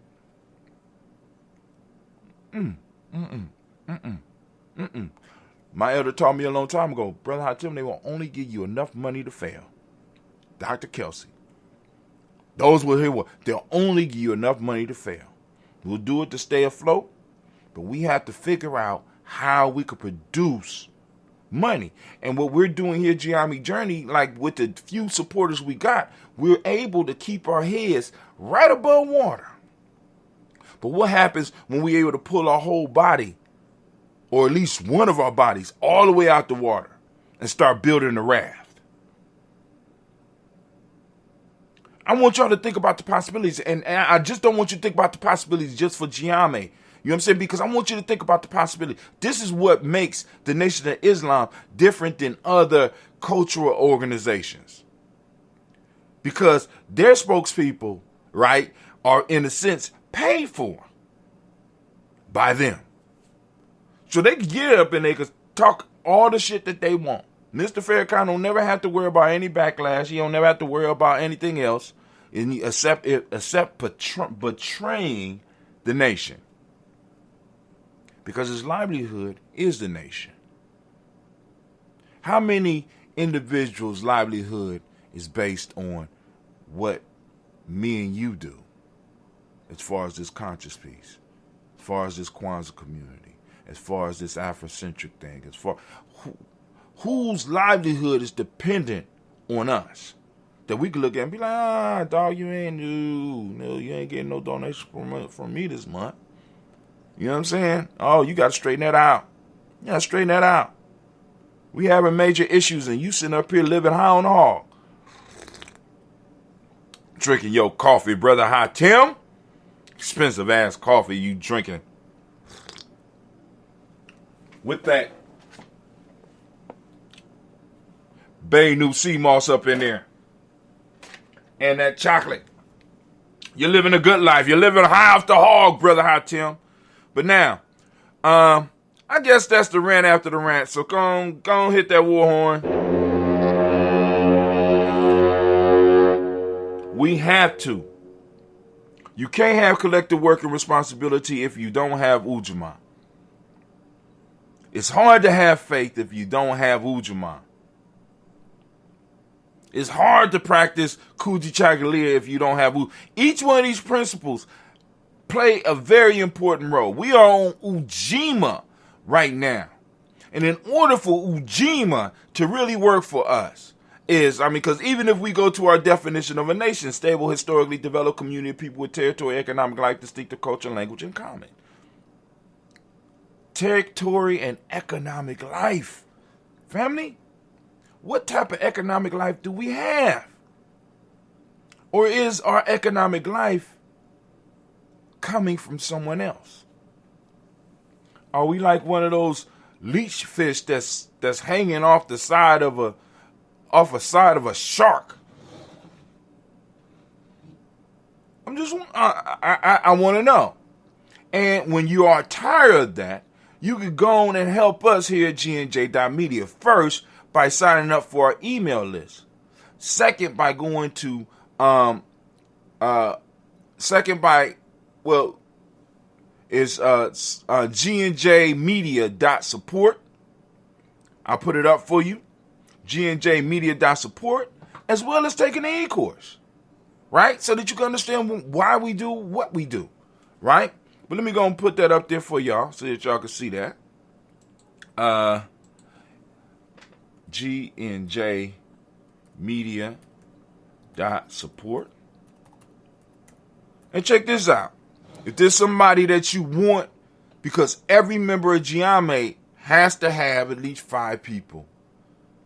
My elder taught me a long time ago, Brother Hatim, they will only give you enough money to fail. Dr. Kelsey. Those will hear what? They'll only give you enough money to fail. We'll do it to stay afloat. But we have to figure out how we could produce money. And what we're doing here, Gye-Nyame Journey, like with the few supporters we got, we're able to keep our heads right above water. But what happens when we're able to pull our whole body, or at least one of our bodies, all the way out the water and start building the raft? I want y'all to think about the possibilities. And I just don't want you to think about the possibilities just for Gye-Nyame. You know what I'm saying? Because I want you to think about the possibility. This is what makes the Nation of Islam different than other cultural organizations. Because their spokespeople, right, are in a sense paid for by them. So they can get up and they can talk all the shit that they want. Mr. Farrakhan don't never have to worry about any backlash. He don't never have to worry about anything else except betraying the nation. Because his livelihood is the nation. How many individuals' livelihood is based on what me and you do as far as this conscious piece, as far as this Kwanzaa community, as far as this Afrocentric thing, as far whose livelihood is dependent on us, that we could look at and be like, dog, you ain't you ain't getting no donation from me this month. You know what I'm saying? Oh, you got to straighten that out. You got to straighten that out. We having major issues, and you sitting up here living high on the hog, drinking your coffee, brother. Hi, Tim. Expensive ass coffee you drinking. With that Bay New Sea Moss up in there. And that chocolate. You're living a good life. You're living high off the hog, brother. Hi, Tim. But now, I guess that's the rant after the rant. So go on hit that war horn. We have to. You can't have collective working responsibility if you don't have Ujima. It's hard to have faith if you don't have Ujima. It's hard to practice Kuji Chagalia if you don't have Ujima. Each one of these principles play a very important role. We are on Ujima right now. And in order for Ujima to really work for us, because even if we go to our definition of a nation, stable, historically developed community of people with territory, economic life, distinctive culture, language, and common. Territory and economic life. Family, what type of economic life do we have? Or is our economic life coming from someone else? Are we like one of those leech fish that's hanging off the side of a shark? I want to know. And when you are tired of that, you can go on and help us here at GNJ.media. First, by signing up for our email list. Second, by going to GNJmedia.support. I'll put it up for you. GNJmedia.support, as well as taking the e-course, right? So that you can understand why we do what we do, right? But let me go and put that up there for y'all so that y'all can see that. GNJmedia.support. And check this out. If there's somebody that you want, because every member of Gye-Nyame has to have at least 5 people,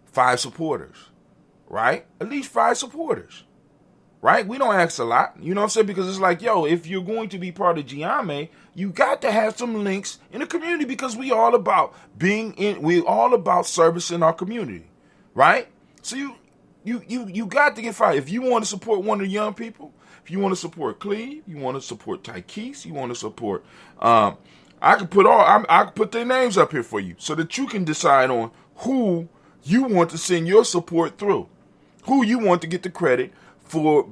5 supporters, right? At least 5 supporters, right? We don't ask a lot, you know what I'm saying? Because it's like, if you're going to be part of Gye-Nyame, you got to have some links in the community, because we all about servicing our community, right? So you got to get 5. If you want to support one of the young people, if you want to support Cleve, you want to support Tykees, you want to support, I can put their names up here for you so that you can decide on who you want to send your support through, who you want to get the credit for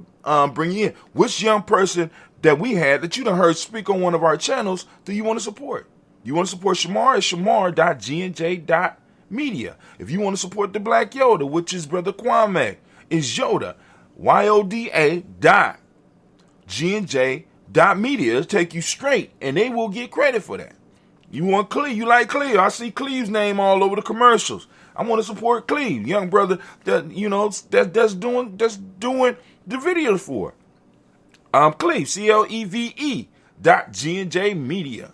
bringing in. Which young person that we had that you done heard speak on one of our channels do you want to support? You want to support Shamar? It's shamar.gnj.media. If you want to support the Black Yoda, which is Brother Kwame, is Yoda, YODA.gnj.media. It'll take you straight, and they will get credit for that. You want Cleve? You like Cleve? I see Cleve's name all over the commercials. I want to support Cleve, young brother that that's doing the videos for. Cleve, CLEVE.gnjmedia.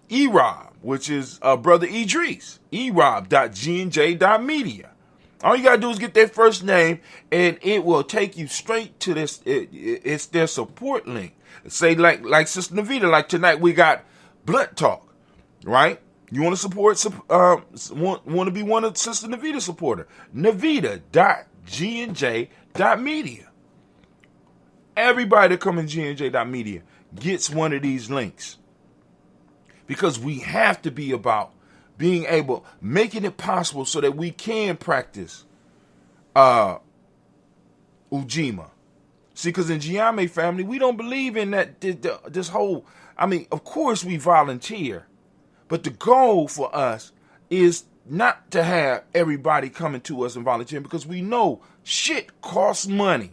E-Rob, which is brother Idris, erob.gnj.media. All you gotta do is get their first name, and it will take you straight to this. It's their support link. Say like Sister Navita, like tonight we got Blood Talk, right? You want to support? Want to be one of Sister Navita's supporter? Navita.gnj.media. Everybody that come in gnj.media gets one of these links, because we have to be about being able, making it possible so that we can practice Ujima. See, because in Gye-Nyame family, we don't believe in that this whole, of course we volunteer, but the goal for us is not to have everybody coming to us and volunteering, because we know shit costs money.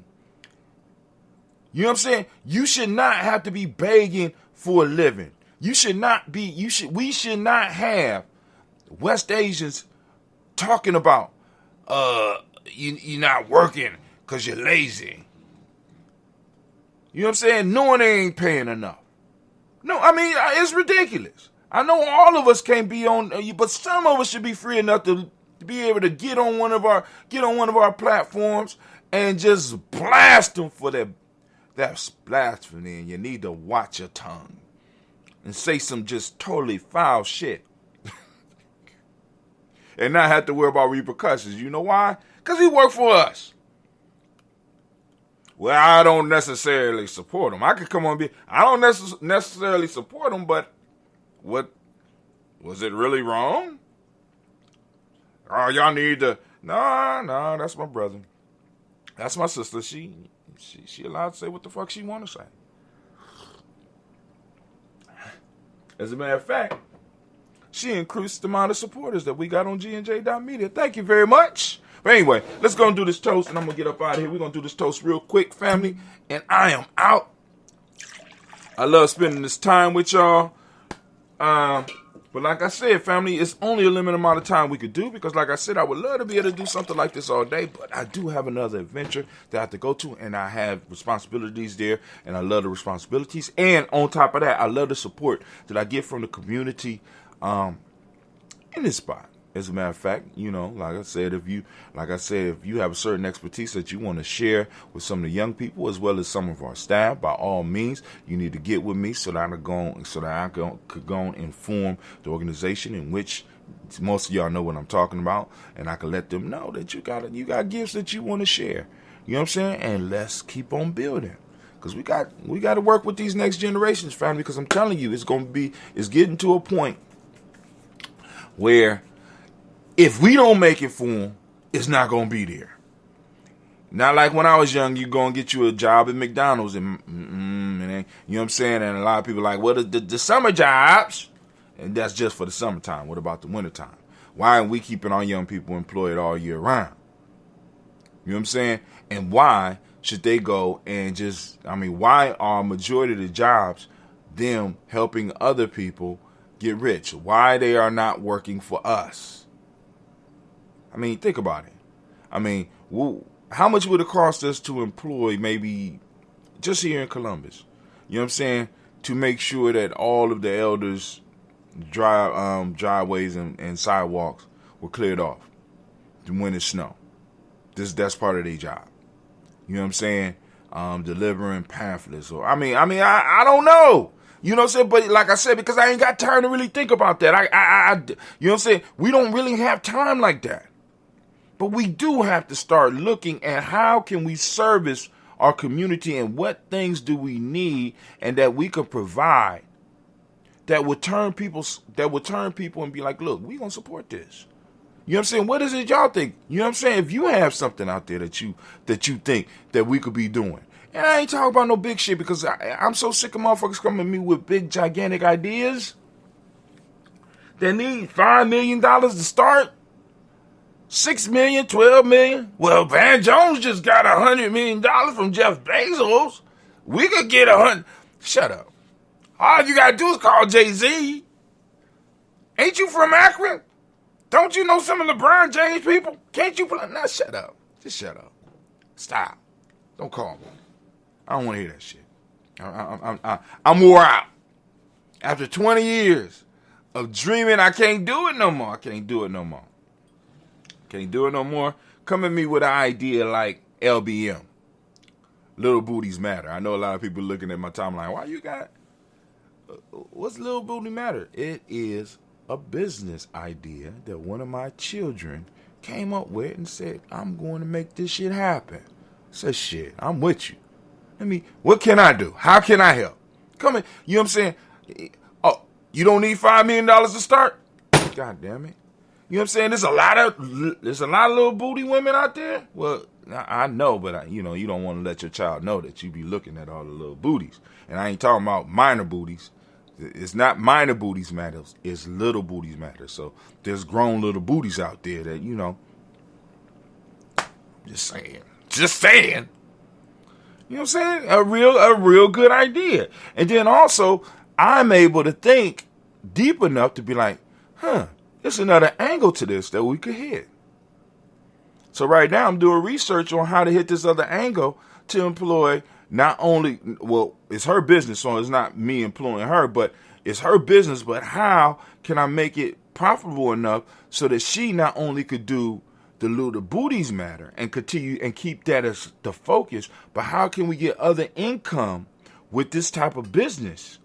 You know what I'm saying? You should not have to be begging for a living. We should not have West Asians talking about you're not working because you're lazy. You know what I'm saying? Knowing they ain't paying enough. No, I mean, it's ridiculous. I know all of us can't be on, but some of us should be free enough to be able to get on one of our platforms and just blast them for that. That's blasphemy, and you need to watch your tongue and say some just totally foul shit. And not have to worry about repercussions. You know why? Because he worked for us. Well, I don't necessarily support him. I could come on and be, I don't necessarily support him, but what, was it really wrong? Oh, y'all need to, no, that's my brother. That's my sister. She allowed to say what the fuck she want to say. As a matter of fact, she increased the amount of supporters that we got on GNJ.media. Thank you very much. But anyway, let's go and do this toast, and I'm going to get up out of here. We're going to do this toast real quick, family, and I am out. I love spending this time with y'all. But like I said, family, it's only a limited amount of time we could do because, like I said, I would love to be able to do something like this all day, but I do have another adventure that I have to go to, and I have responsibilities there, and I love the responsibilities. And on top of that, I love the support that I get from the community in this spot. As a matter of fact, you know, like I said, if you have a certain expertise that you want to share with some of the young people as well as some of our staff, by all means, you need to get with me so that I could go and inform the organization in which most of y'all know what I'm talking about, and I can let them know that you got gifts that you want to share. You know what I'm saying? And let's keep on building. Because we got to work with these next generations, family, because I'm telling you, it's getting to a point where if we don't make it for them, it's not going to be there. Not like when I was young, you go and get you a job at McDonald's and you know what I'm saying? And a lot of people are like, well, the summer jobs, and that's just for the summertime. What about the wintertime? Why aren't we keeping our young people employed all year round? You know what I'm saying? And why should they go and why are majority of the jobs them helping other people get rich? Why they are not working for us? I mean, think about it. I mean, how much would it cost us to employ maybe just here in Columbus? You know what I'm saying? To make sure that all of the elders' driveways and sidewalks were cleared off when it's snow. That's part of their job. You know what I'm saying? Delivering pamphlets. Or I don't know. You know what I'm saying? But like I said, because I ain't got time to really think about that. You know what I'm saying? We don't really have time like that. But we do have to start looking at how can we service our community and what things do we need and that we can provide that would turn people and be like, look, we gonna support this. You know what I'm saying? What is it y'all think? You know what I'm saying? If you have something out there that you think that we could be doing. And I ain't talking about no big shit because I'm so sick of motherfuckers coming to me with big, gigantic ideas that need $5 million to start. 6 million, 12 million. Well, Van Jones just got $100 million from Jeff Bezos. We could get 100. Shut up. All you gotta do is call Jay-Z. Ain't you from Akron? Don't you know some of LeBron James people? Can't you play? Nah, shut up. Just shut up. Stop. Don't call me. I don't want to hear that shit. I'm wore out. After 20 years of dreaming, I can't do it no more. Can't do it no more. Come at me with an idea like LBM. Little Booties Matter. I know a lot of people looking at my timeline. Why you got... What's Little Booty Matter? It is a business idea that one of my children came up with and said, I'm going to make this shit happen. I said, shit, I'm with you. What can I do? How can I help? Come in. You know what I'm saying? Oh, you don't need $5 million to start? God damn it. You know what I'm saying? There's a lot of little booty women out there. Well, I know, but you don't want to let your child know that you be looking at all the little booties. And I ain't talking about minor booties. It's not minor booties matters. It's little booties matter. So there's grown little booties out there that, just saying. You know what I'm saying? A real good idea. And then also, I'm able to think deep enough to be like, there's another angle to this that we could hit. So right now I'm doing research on how to hit this other angle to employ not only, well, it's her business, so it's not me employing her, but it's her business, but how can I make it profitable enough so that she not only could do the little booties matter and continue and keep that as the focus, but how can we get other income with this type of business,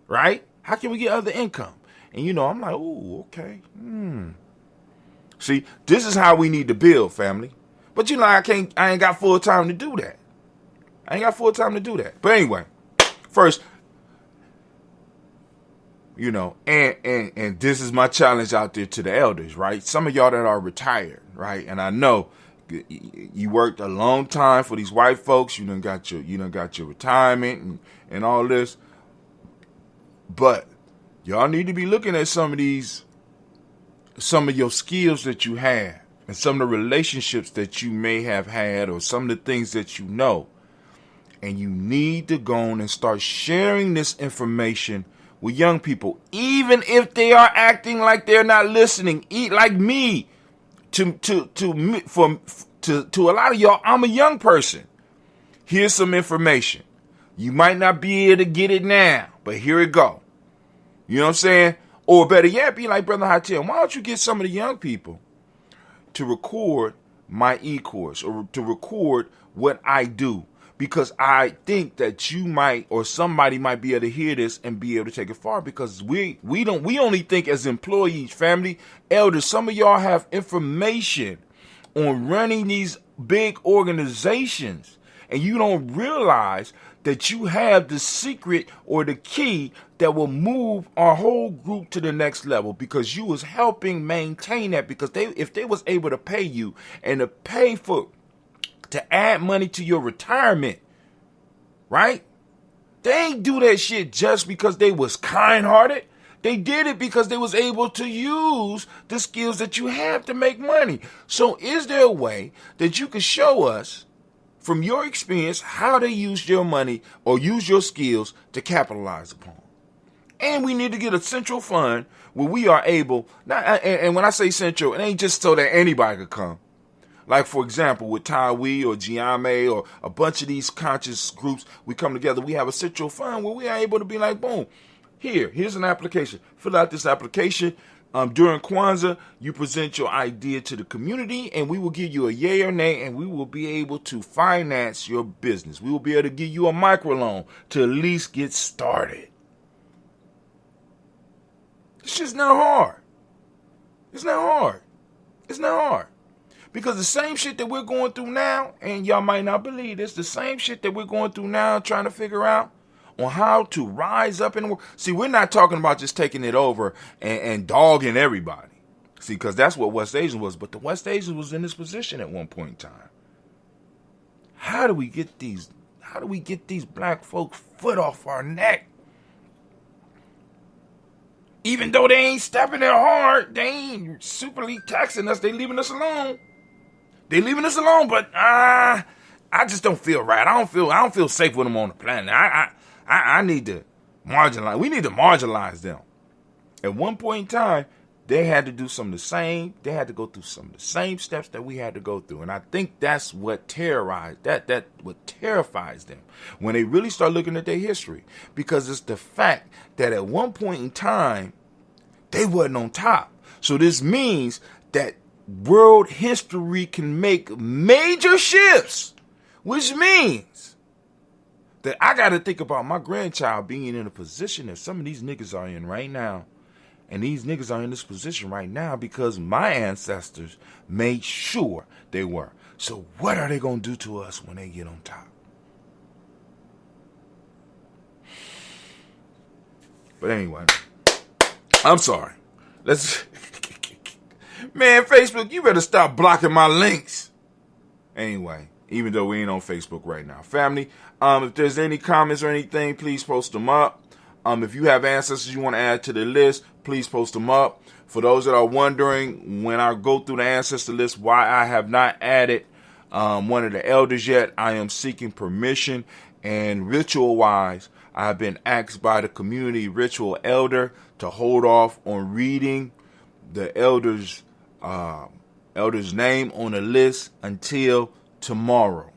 right? How can we get other income? And I'm like, ooh, okay. See, this is how we need to build, family. But I ain't got full time to do that. But anyway, first, and this is my challenge out there to the elders, right? Some of y'all that are retired, right? And I know you worked a long time for these white folks. You done got your retirement and all this. But y'all need to be looking at some of your skills that you have and some of the relationships that you may have had or some of the things that you know. And you need to go on and start sharing this information with young people, even if they are acting like they're not listening. Eat like me. To a lot of y'all, I'm a young person. Here's some information. You might not be able to get it now, but here it go. You know what I'm saying? Or better yet, be like Brother Hatem. Why don't you get some of the young people to record my e-course or to record what I do? Because I think that you might or somebody might be able to hear this and be able to take it far. Because we only think as employees, family, elders. Some of y'all have information on running these big organizations, and you don't realize that you have the secret or the key that will move our whole group to the next level, because you was helping maintain that. Because if they was able to pay you and to pay to add money to your retirement, right? They ain't do that shit just because they was kind-hearted. They did it because they was able to use the skills that you have to make money. So is there a way that you can show us from your experience how to use your money or use your skills to capitalize upon? And we need to get a central fund where we are able, and when I say central, it ain't just so that anybody could come. Like, for example, with Tawi or Gye-Nyame or a bunch of these conscious groups, we come together, we have a central fund where we are able to be like, boom, here's an application. Fill out this application. During Kwanzaa, you present your idea to the community, and we will give you a yay or nay, and we will be able to finance your business. We will be able to give you a microloan to at least get started. It's just not hard. It's not hard. Because the same shit that we're going through now, and y'all might not believe this, the same shit that we're going through now trying to figure out on how to rise up in the world. See, we're not talking about just taking it over and dogging everybody. See, because that's what West Asian was. But the West Asian was in this position at one point in time. How do we get these black folks' foot off our neck? Even though they ain't stepping there hard, they ain't superly taxing us, they leaving us alone. But I just don't feel right. I don't feel safe with them on the planet. I need to marginalize. We need to marginalize them. At one point in time, they had to do some of the same. They had to go through some of the same steps that we had to go through. And I think that's what terrorized, that what terrifies them when they really start looking at their history. Because it's the fact that at one point in time, they wasn't on top. So this means that world history can make major shifts, which means that I got to think about my grandchild being in a position that some of these niggas are in right now. And these niggas are in this position right now because my ancestors made sure they were. So what are they going to do to us when they get on top? But anyway, I'm sorry. Man, Facebook, you better stop blocking my links. Anyway, even though we ain't on Facebook right now. Family, if there's any comments or anything, please post them up. If you have ancestors you want to add to the list, please post them up. For those that are wondering, when I go through the ancestor list, why I have not added one of the elders yet, I am seeking permission. And ritual-wise, I have been asked by the community ritual elder to hold off on reading the elder's name on the list until tomorrow.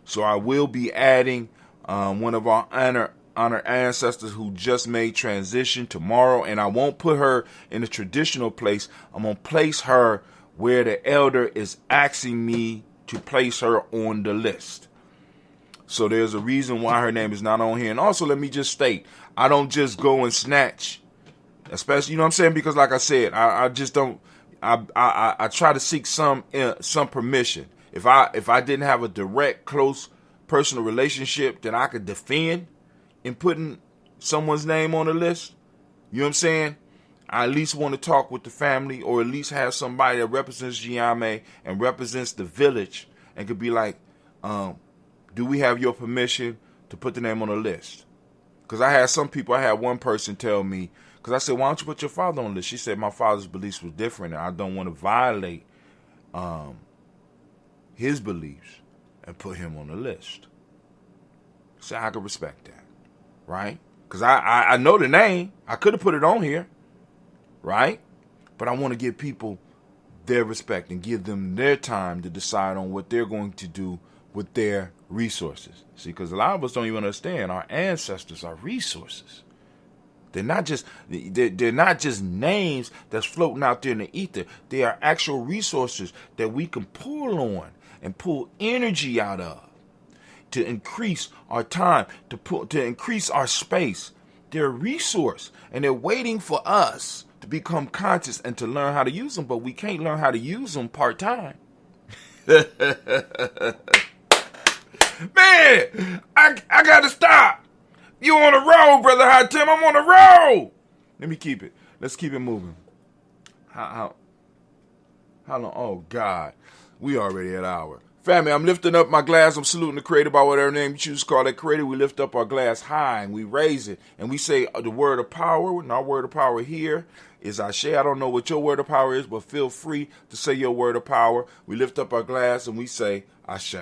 So I will be adding one of our honored ancestors who just made transition tomorrow, and I won't put her in the traditional place. I'm going to place her where the elder is asking me to place her on the list. So there's a reason why her name is not on here. And also, let me just state, I don't just go and snatch, especially, you know what I'm saying? Because like I said, I just don't, I try to seek some permission. If I didn't have a direct, close, personal relationship that I could defend in putting someone's name on the list, you know what I'm saying? I at least want to talk with the family, or at least have somebody that represents Gye-Nyame and represents the village and could be like, do we have your permission to put the name on the list? Because I had one person tell me, because I said, why don't you put your father on the list? She said, my father's beliefs were different, and I don't want to violate his beliefs and put him on the list. So I can respect that, right? Because I know the name. I could have put it on here, right? But I want to give people their respect and give them their time to decide on what they're going to do with their resources. See, because a lot of us don't even understand our ancestors are resources. They're not just names that's floating out there in the ether. They are actual resources that we can pull on and pull energy out of to increase our time, to increase our space. They're a resource, and they're waiting for us to become conscious and to learn how to use them, but we can't learn how to use them part-time. Man, I gotta stop. You on the road, Brother Hot Tim. I'm on the road. Let me keep it. Let's keep it moving. How long? Oh, God. We already at an hour. Family, I'm lifting up my glass. I'm saluting the creator by whatever name you choose to call that creator. We lift up our glass high and we raise it. And we say the word of power. And our word of power here is Ashe. I don't know what your word of power is, but feel free to say your word of power. We lift up our glass and we say Ashe.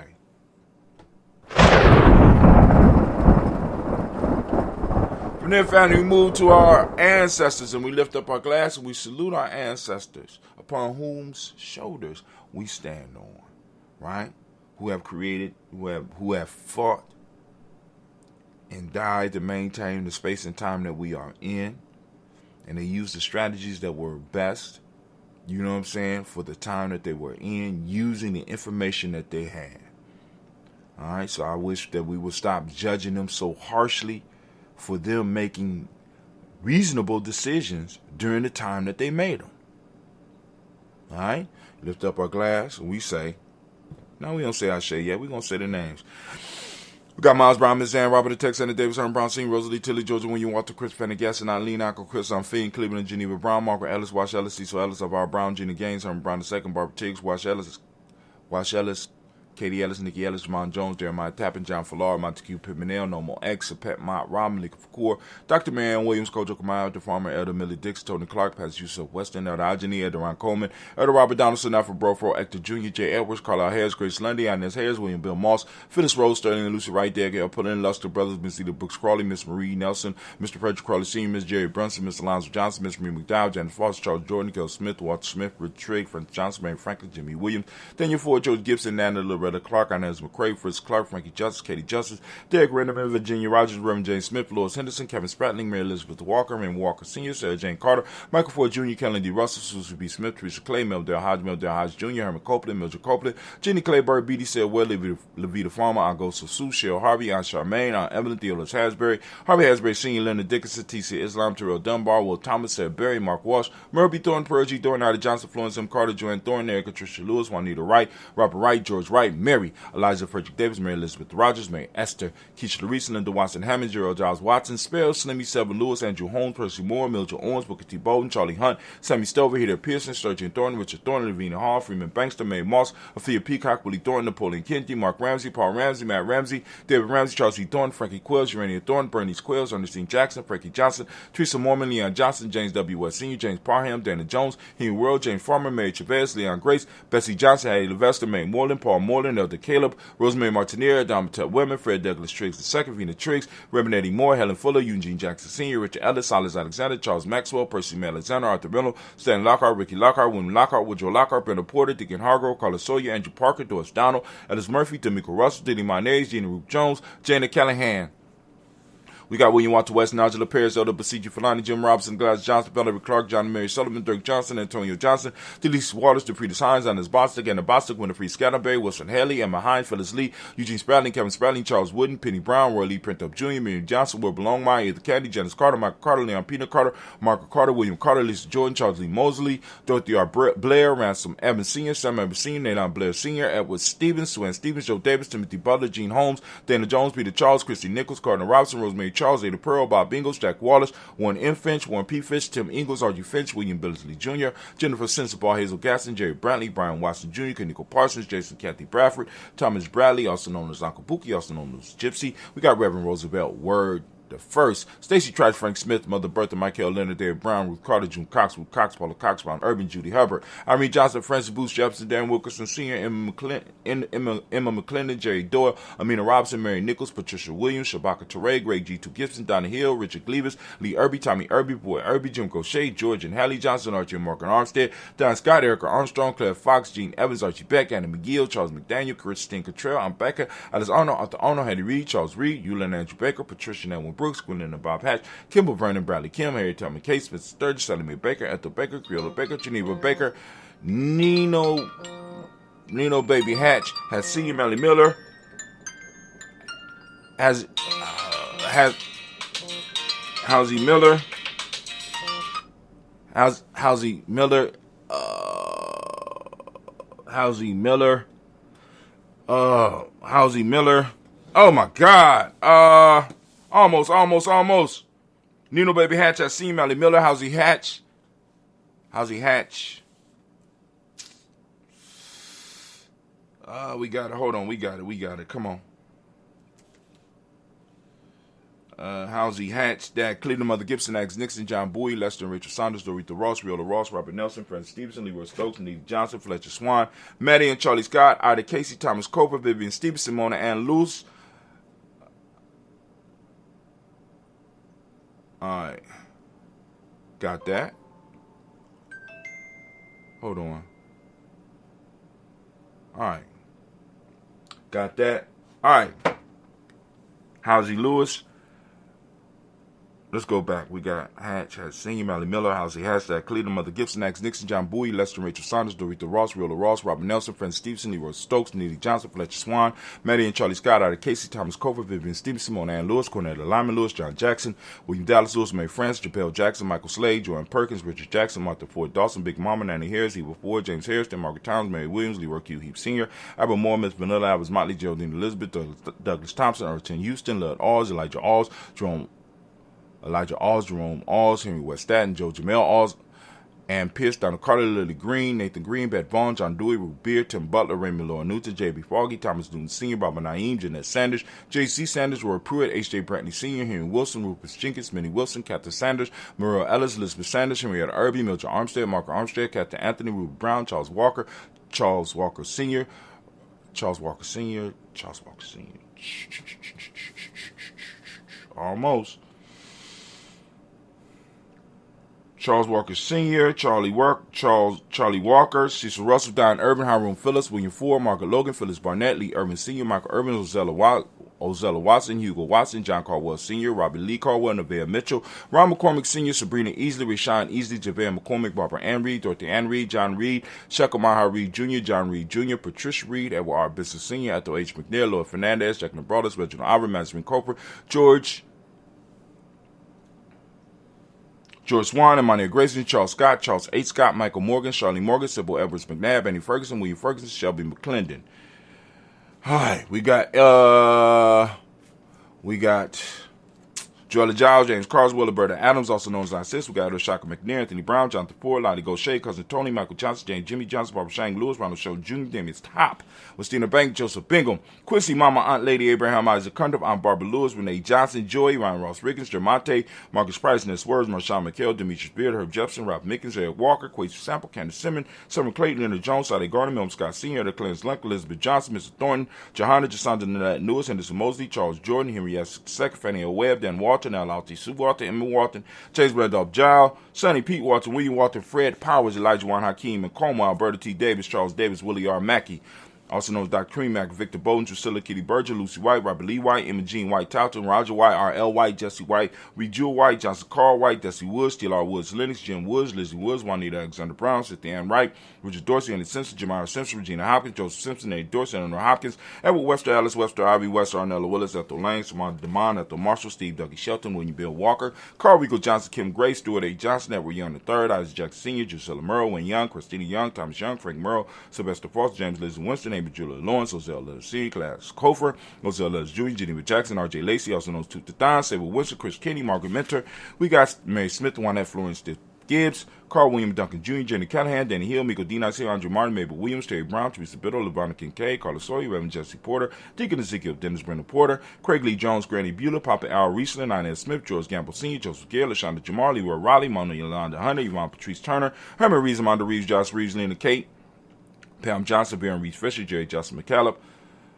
From there, family, we move to our ancestors and we lift up our glass and we salute our ancestors upon whose shoulders we stand on, right? Who have created, who have fought and died to maintain the space and time that we are in. And they used the strategies that were best, you know what I'm saying, for the time that they were in, using the information that they had. All right, so I wish that we would stop judging them so harshly for them making reasonable decisions during the time that they made them. All right, lift up our glass and we say, no, we don't say Ashe yet. We're going to say the names. We got Miles Brown, Miss Ann, Robert the Texan, Davis, Herman Brown, Senior, Rosalie, Tilly, Georgia, William, Walter, Chris, Pendergast, Eileen, Uncle Chris, Fiend, Cleveland, Geneva Brown, Margaret Ellis, Wash Ellis, Cecil Ellis, Alvaro Brown, Gina Gaines, Herman Brown II, Barbara Tiggs, Wash Ellis, Katie Ellis, Nikki Ellis, Jamon Jones, Jeremiah Tappan, John Fallar, Montague Pittmanell, Normal X, Pet Mott, Rob, Malika Fakour, Dr. Marianne Williams, Kojo Kamau, the Farmer, Elder Millie Dix, Tony Clark, Pastor Yusuf Weston, Elder Ajani, Elder Ron Coleman, Elder Robert Donaldson, Alfred Brofro, Hector Jr., J. Edwards, Carlisle Harris, Grace Lundy, Inez Harris, William Bill Moss, Phyllis Rose, Sterling and Lucy Wright, Gail Pullin, Luster Brothers, Miss Eda Brooks Crawley, Miss Marie Nelson, Mr. Frederick Crawley Sr., Miss Jerry Brunson, Mr. Alonzo Johnson, Miss Marie McDowell, Janet Foster, Charles Jordan, Kel Smith, Walter Smith, Rich Trigg, Frank Johnson, Mary Franklin, Jimmy Williams, Daniel Ford, George Gibson, Nana Loretta Clark, Inez McCrae, Fritz Clark, Frankie Justice, Katie Justice, Derek Renderman, Virginia Rogers, Reverend James Smith, Lois Henderson, Kevin Spratling, Mary Elizabeth Walker, Raymond Walker Sr., Sarah Jane Carter, Michael Ford Jr., Kellen D. Russell, Susan B. Smith, Teresa Clay, Mel Del Hodge Jr., Herman Copeland, Mildred Copeland, Jenny Clayburgh, B.D. Selwell, Levita Farmer, Augusto Sue, Cheryl Harvey, Aunt Charmaine, Aunt Evelyn, Theodolis Hasbury, Harvey Hasbury Sr., Leonard Dickinson, T.C. Islam, Terrell Dunbar, Will Thomas, Sarah Berry, Mark Walsh, Merle B. Thornton, Pearl G. Thornton, Ida Johnson, Florence M. Carter, Joanne Thornton, Erica Tricia Lewis, Juanita Wright, Robert Wright, George Wright, Mary, Eliza Frederick Davis, Mary Elizabeth Rogers, Mary Esther, Keisha Larissa, Linda Watson Hammond, Gerald Giles Watson, Sparrow, Slimmy, Seven Lewis, Andrew Holmes, Percy Moore, Mildred Owens, Booker T. Bolden, Charlie Hunt, Sammy Stover, Heather Pearson, Sturgeon Thornton, Richard Thornton, Lavina Hall, Freeman Bankster, Mae Moss, Athea Peacock, Willie Thornton, Napoleon Kennedy, Mark Ramsey, Paul Ramsey, Matt Ramsey, David Ramsey, Charles E. Thornton, Frankie Quills, Urania Thornton, Bernice Quills, Ernestine Jackson, Frankie Johnson, Teresa Mormon, Leon Johnson, James W. West Sr., James Parham, Dana Jones, Henry World, James Farmer, Mary Chavez, Leon Grace, Bessie Johnson, Hattie Levester, Mae Moreland, Paul Moreland, Nolan, Elder Caleb, Rosemary Martineer, Domitel Women, Fred Douglas Triggs II, Vina Triggs, Reverend Eddie Moore, Helen Fuller, Eugene Jackson Sr., Richard Ellis, Silas Alexander, Charles Maxwell, Percy May Alexander, Arthur Reynolds, Stanley Lockhart, Ricky Lockhart, William Lockhart, Woodrow Lockhart, Brenda Porter, Deacon Hargrove, Carlos Sawyer, Andrew Parker, Doris Donald, Ellis Murphy, D'Amico Russell, Diddy Mayonnaise, Gina Roop Jones, Janet Callahan. We got William Walter West, Nigel Paris, Elder Basiji Fulani, Jim Robinson, Glass Johnson, Valerie Clark, John and Mary Sullivan, Dirk Johnson, Antonio Johnson, Delise Waters, DeFridas Hines, Anders Bostic, Anna Bostic, Winifred Scatterberry, Wilson Haley, Emma Hines, Phyllis Lee, Eugene Spradling, Kevin Spradling, Charles Wooden, Penny Brown, Roy Lee Printup Jr., Miriam Johnson, Wilbur Longmire, Ethan Candy, Janice Carter, Michael Carter, Leon Peanut Carter, Margaret Carter, William Carter, Lisa Jordan, Charles Lee Mosley, Dorothy R. Blair, Ransom Evans Sr., Sam Evans Sr., Nathan Blair Sr., Edward Stevens, Swen Stevens, Joe Davis, Timothy Butler, Gene Holmes, Dana Jones, Peter Charles, Christy Nichols, Cardinal Robinson, Rosemary Charles, Ada Pearl, Bob Ingles, Jack Wallace, Warren M. Finch, Warren P. Finch, Tim Ingles, R.G. Finch, William Billsley Jr., Jennifer Sensabaugh, Hazel Gaston, Jerry Brantley, Brian Watson Jr., Kaniko Parsons, Jason Kathy Bradford, Thomas Bradley, also known as Uncle Buki, also known as Gypsy. We got Reverend Roosevelt Word the First, Stacey Trice, Frank Smith, Mother Bertha, Michael Leonard, David Brown, Ruth Carter, June Cox, Ruth Cox, Paula Cox, Ron Urban, Judy Hubbard, Irene Johnson, Francis Booth, Jefferson, Darren Wilkerson Sr., Emma McClendon, Jerry Doyle, Amina Robinson, Mary Nichols, Patricia Williams, Shabaka Teray, Greg G2 Gibson, Donna Hill, Richard Gleavis, Lee Irby, Tommy Irby, Boy Irby, Jim Crochet, George and Hallie Johnson, Archie and Morgan Armstead, Don Scott, Erica Armstrong, Claire Fox, Gene Evans, Archie Beck, Anna McGill, Charles McDaniel, Christine Cottrell, I'm Becca, Alice Arnold, Arthur Arnold, Henry Reed, Charles Reed, Eulin Andrew Baker, Patricia Nelwyn Brooks, Gwendolyn and Bob Hatch, Kimball Vernon, Bradley Kim, Harry Tubman Case, Smith Sturgis, Sally Mae Baker, Ethel Baker, Creola Baker, Geneva Baker, Nino Baby Hatch, has Senior Melly Miller, has Howsey Miller, Howsey Miller. Oh my God. Almost. Nino Baby Hatch, I see Melly Miller. Howsey Hatch. We got it. Hold on. We got it. Come on. Howsey Hatch, Dad Cleveland, Mother Gibson, Alex Nixon, John Bowie, Lester and Rachel Saunders, Dorita Ross, Riola Ross, Robert Nelson, Francis Stevenson, Leroy Stokes, Neve Johnson, Fletcher Swan, Maddie and Charlie Scott, Ida Casey, Thomas Coper, Vivian Stevenson, Mona Ann Luce. Alright. Got that. Hold on. Alright. Got that. Alright. Howsey Lewis. Let's go back. We got Hatch, has Senior, Mally Miller, Howsey Hatch, that Cleveland, Mother Gibson, Alex Nixon, John Bowie, Lester and Rachel Saunders, Dorita Ross, Riola Ross, Robert Nelson, Francis Stevenson, Leroy Stokes, Neely Johnson, Fletcher Swan, Maddie and Charlie Scott, Ida Casey, Thomas Cover, Vivian Stevenson, Mona Ann Lewis, Cornetta Lyman Lewis, John Jackson, William Dallas Lewis, Mae France, Japel Jackson, Michael Slade, Jordan Perkins, Richard Jackson, Martha Ford Dawson, Big Mama, Nanny Harris, Eva Ford, James Harrison, Margaret Towns, Mary Williams, Leroy Q. Heap Sr., Albert Moore, Miss Vanilla, Albert Motley, Geraldine Elizabeth, Douglas Thompson, Erton Houston, Lud Alls, Elijah Alls, Jerome Alls, Henry West Staten, Joe Jamel Alls, Ann Pierce, Donald Carter, Lily Green, Nathan Green, Beth Vaughn, John Dewey, Ruth Beard, Tim Butler, Raymond Laura Newton, J.B. Froggy, Thomas Newton Sr., Barbara Naeem, Jeanette Sanders, J.C. Sanders, Roy Pruitt, H.J. Brantley Sr., Henry Wilson, Rufus Jenkins, Minnie Wilson, Catherine Sanders, Muriel Ellis, Elizabeth Sanders, Henrietta Irby, Mildred Armstead, Mark Armstead, Catherine Anthony, Ruth Brown, Charles Walker Sr., almost. Charles Walker Sr., Charlie Walker, Cecil Russell, Don Urban, Hiram Phillips, William Ford, Margaret Logan, Phyllis Barnett, Lee Urban Sr., Michael Urban, Ozella Watson, Hugo Watson, John Caldwell Sr., Robbie Lee Caldwell, Nevaeh Mitchell, Ron McCormick Sr., Sabrina Easley, Rashawn Easley, JaVale McCormick, Barbara Ann Reed, Dorothy Ann Reed, John Reed, Shekel Maha Reed Jr., John Reed Jr., Patricia Reed, Edward R. Bissell Sr., Ethel H. McNair, Lloyd Fernandez, Jack Nabradas, Reginald Iver, Madison Cooper, George Swan, Emmanuel Grayson, Charles Scott, Charles H. Scott, Michael Morgan, Charlie Morgan, Sybil Edwards McNabb, Annie Ferguson, William Ferguson, Shelby McClendon. All right, we got Joella Giles, James Carswell, Roberta Adams, also known as our sis. We got Oshaka McNair, Anthony Brown, Jonathan Ford, Lottie Gaucher, Cousin Tony, Michael Johnson, James Jimmy Johnson, Barbara Shang Lewis, Ronald Show Jr., Damian Top, Christina Bank, Joseph Bingham, Quincy Mama, Aunt Lady Abraham Isaac Cundiff, Aunt Barbara Lewis, Renee Johnson, Joy, Ryan Ross Riggins, Jermonte, Marcus Price, Ness Words, Marshawn McHale, Demetrius Beard, Herb Jepson, Ralph Mickens, Eric Walker, Quasia Sample, Candace Simmons, Summer Clayton, Leonard Jones, Sade Gardner, Milton Scott Sr., The Clarence Lunk, Elizabeth Johnson, Mr. Thornton, Johanna, Jasonda Nanette Lewis, Henderson Mosley, Charles Jordan, Henry S. II, Fannie L. Webb, Dan Walton, Al Alti Sue Walton, Emma Walton, James Randolph Giles, Sonny Pete Walton, William Walton, Fred Powers, Elijah Juan Hakeem, McComa, Alberta T. Davis, Charles Davis, Willie R. Mackey, also known as Dr. Cream Mack, Victor Bowden, Drusilla Kitty Berger, Lucy White, Robert Lee White, Emma Jean White, Towton, Roger White, R.L. White, Jesse White, Reed Jewel White, Johnson Carl White, Desi Woods, Steele R. Woods, Lennox, Jim Woods, Lizzie Woods, Juanita Alexander Brown, Cynthia Ann Wright, Richard Dorsey, Andy Simpson, Jamara Simpson, Regina Hopkins, Joseph Simpson, Eddie Dorsey, Eleanor Hopkins, Edward Webster, Alice Webster, Ivy Webster, Arnella Willis, Ethel Lang, Samantha DeMond, Ethel Marshall, Steve Dougie Shelton, William Bill Walker, Carl Rico Johnson, Kim Gray, Stuart A. Johnson, Edward Young III, Isaac Jackson Sr., Drusilla Murrow, Wayne Young, Christina Young, Thomas Young, Frank Murrow, Sylvester Foster, James Liz Winston, Amy Julia Lawrence, Ozell Lewis C., Class Kofer, Ozell Lewis Jr., Geneva Jackson, R.J. Lacey, also known as Toot the Thon, Sable Winston, Chris Kenny, Margaret Mentor. We got Mary Smith, Juanette Florence Gibbs, Carl William Duncan Jr., Jenny Callahan, Danny Hill, Miko D. Nice, Andrew Martin, Mabel Williams, Terry Brown, Teresa Biddle, LeVonna Kincaid, Carla Sawyer, Reverend Jesse Porter, Deacon Ezekiel, Dennis Brenda Porter, Craig Lee Jones, Granny Bueller, Papa Al Riesling, Inez Smith, George Gamble Sr., Joseph Gale, LaShonda Jamar, Leroy Raleigh, Mona Yolanda Hunter, Yvonne Patrice Turner, Herman Reeves, Amanda Reeves, Josh Reeves, Lena Kate, Pam Johnson, Baron Reeves Fisher, Jerry Justin McCallum,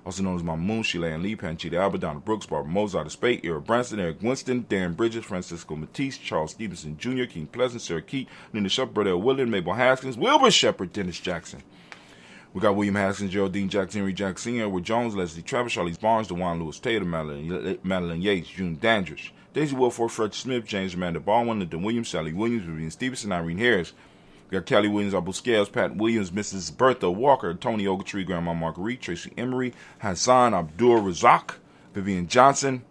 also known as Mama Moon, Sheila Ann Lee, Panchita Alba, Donna Brooks, Barbara Mozart of Spate, Eric Branson, Eric Winston, Darren Bridges, Francisco Matisse, Charles Stevenson Jr., King Pleasant, Sarah Keat, Nina Shepard, Burdell Willard, Mabel Haskins, Wilbur Shepard, Dennis Jackson. We got William Haskins, Geraldine Jackson, Henry Jackson, Edward Jones, Leslie Travis, Charlize Barnes, DeJuan Lewis Taylor, Madeline Yates, June Dandridge, Daisy Wilford, Fred Smith, James Amanda Baldwin, Lyndon Williams, Sally Williams, Vivian Stevenson, Irene Harris. We got Kelly Williams, Abu Scales, Pat Williams, Mrs. Bertha Walker, Tony Ogletree, Grandma Marguerite, Tracy Emery, Hassan Abdul Razak, Vivian Johnson,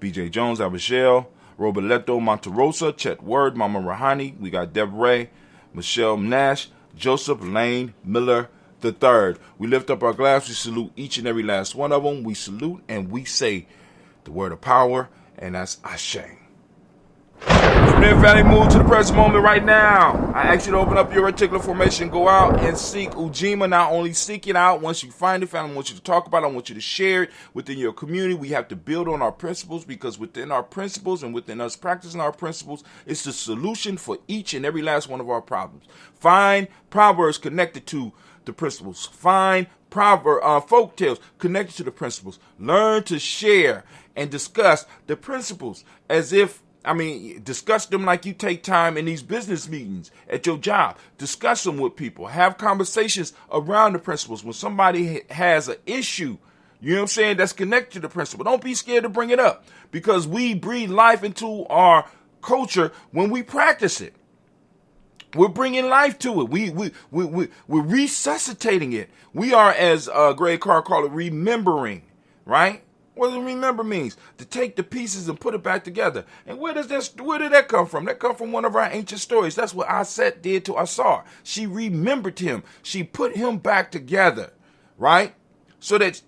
BJ Jones, Abishel, Roberto Monterosa, Chet Word, Mama Rahani. We got Deborah, Michelle Nash, Joseph Lane Miller III. We lift up our glass. We salute each and every last one of them. We salute and we say the word of power, and that's Ashe. From there, family, move to the present moment right now. I ask you to open up your reticular formation, go out and seek Ujima. Not only seek it out, once you find it, family, I want you to talk about it. I want you to share it within your community. We have to build on our principles, because within our principles and within us practicing our principles, it's the solution for each and every last one of our problems. Find proverbs connected to the principles. Find folk tales connected to the principles. Learn to share and discuss the principles discuss them like you take time in these business meetings at your job. Discuss them with people. Have conversations around the principles. When somebody has an issue, you know what I'm saying, that's connected to the principle, don't be scared to bring it up, because we breathe life into our culture when we practice it. We're bringing life to it. We're resuscitating it. We are, as Greg Carr called it, remembering, right? What does remember means? To take the pieces and put it back together. And where did that come from? That come from one of our ancient stories. That's what Aset did to Asar. She remembered him. She put him back together, right? So that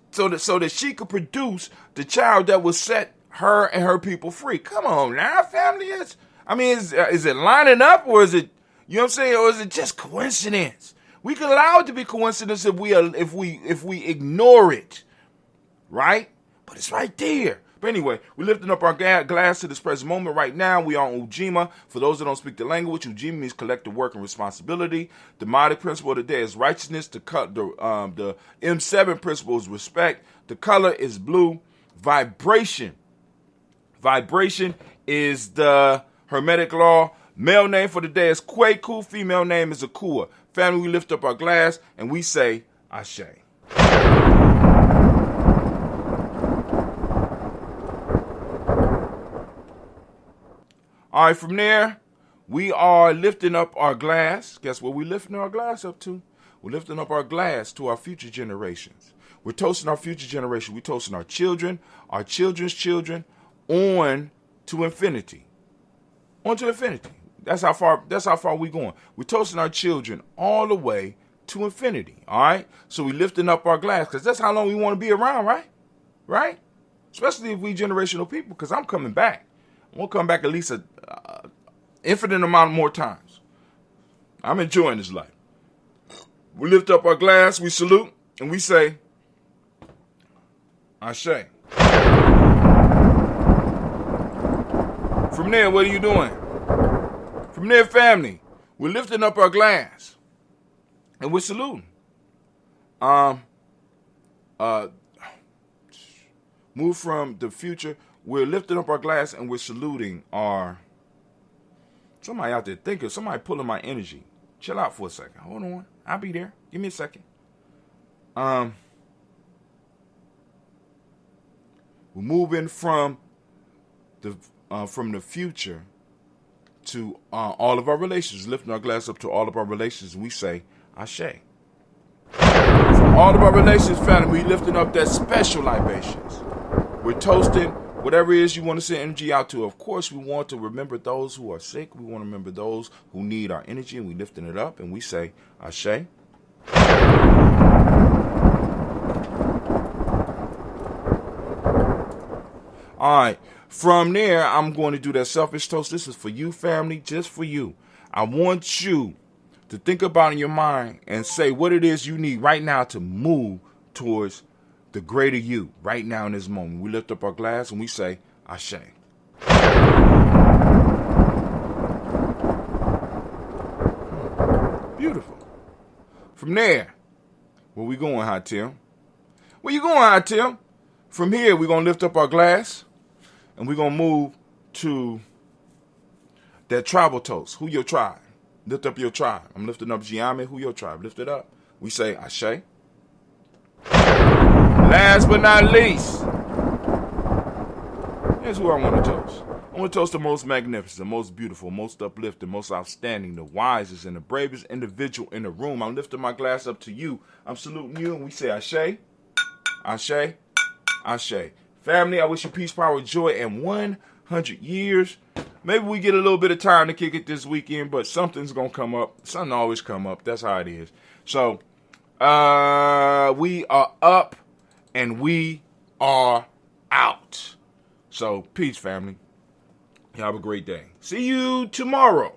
she could produce the child that would set her and her people free. Come on now, family. Is it lining up, or is it, you know what I'm saying, or is it just coincidence? We can allow it to be coincidence if we ignore it, right? But it's right there. But anyway, we're lifting up our glass to this present moment right now. We are on Ujima. For those that don't speak the language, Ujima means collective work and responsibility. The Modic principle of the day is righteousness. The M7 principle is respect. The color is blue. Vibration is the Hermetic law. Male name for the day is Kweku. Female name is Akua. Family, we lift up our glass and we say Ashe. All right, from there, we are lifting up our glass. Guess what we're lifting our glass up to? We're lifting up our glass to our future generations. We're toasting our future generation. We're toasting our children, our children's children, on to infinity. On to infinity. That's how far we're going. We're toasting our children all the way to infinity. All right? So we're lifting up our glass, because that's how long we want to be around, right? Right? Especially if we generational people, because I'm coming back. I'm going to come back at least an infinite amount more times. I'm enjoying this life. We lift up our glass, we salute, and we say, Ashe. From there, what are you doing? From there, family, we're lifting up our glass, and we're saluting. Move from the future. We're lifting up our glass and we're saluting our. Somebody out there thinking. Somebody pulling my energy. Chill out for a second. Hold on. I'll be there. Give me a second. We're moving from the future to all of our relations. Lifting our glass up to all of our relations. We say Ashe. From all of our relations, family, we lifting up that special libations. We're toasting whatever it is you want to send energy out to. Of course, we want to remember those who are sick. We want to remember those who need our energy, and we lifting it up, and we say, Ashe. All right. From there, I'm going to do that selfish toast. This is for you, family, just for you. I want you to think about in your mind and say what it is you need right now to move towards the greater you right now in this moment. We lift up our glass and we say, Ashe. Beautiful. From there, where we going, Hot Tim? Where you going, Hot Tim? From here, we're going to lift up our glass and we're going to move to that tribal toast. Who your tribe? Lift up your tribe. I'm lifting up Gye-Nyame. Who your tribe? Lift it up. We say Ashe. Last but not least, here's who I want to toast. I want to toast the most magnificent, most beautiful, most uplifting, most outstanding, the wisest and the bravest individual in the room. I'm lifting my glass up to you. I'm saluting you, and we say Ashe, Ashe, Ashe. Family, I wish you peace, power, joy, and 100 years. Maybe we get a little bit of time to kick it this weekend, but something's going to come up. Something always come up. That's how it is. So, we are up and we are out. So, peace, family. Have a great day. See you tomorrow.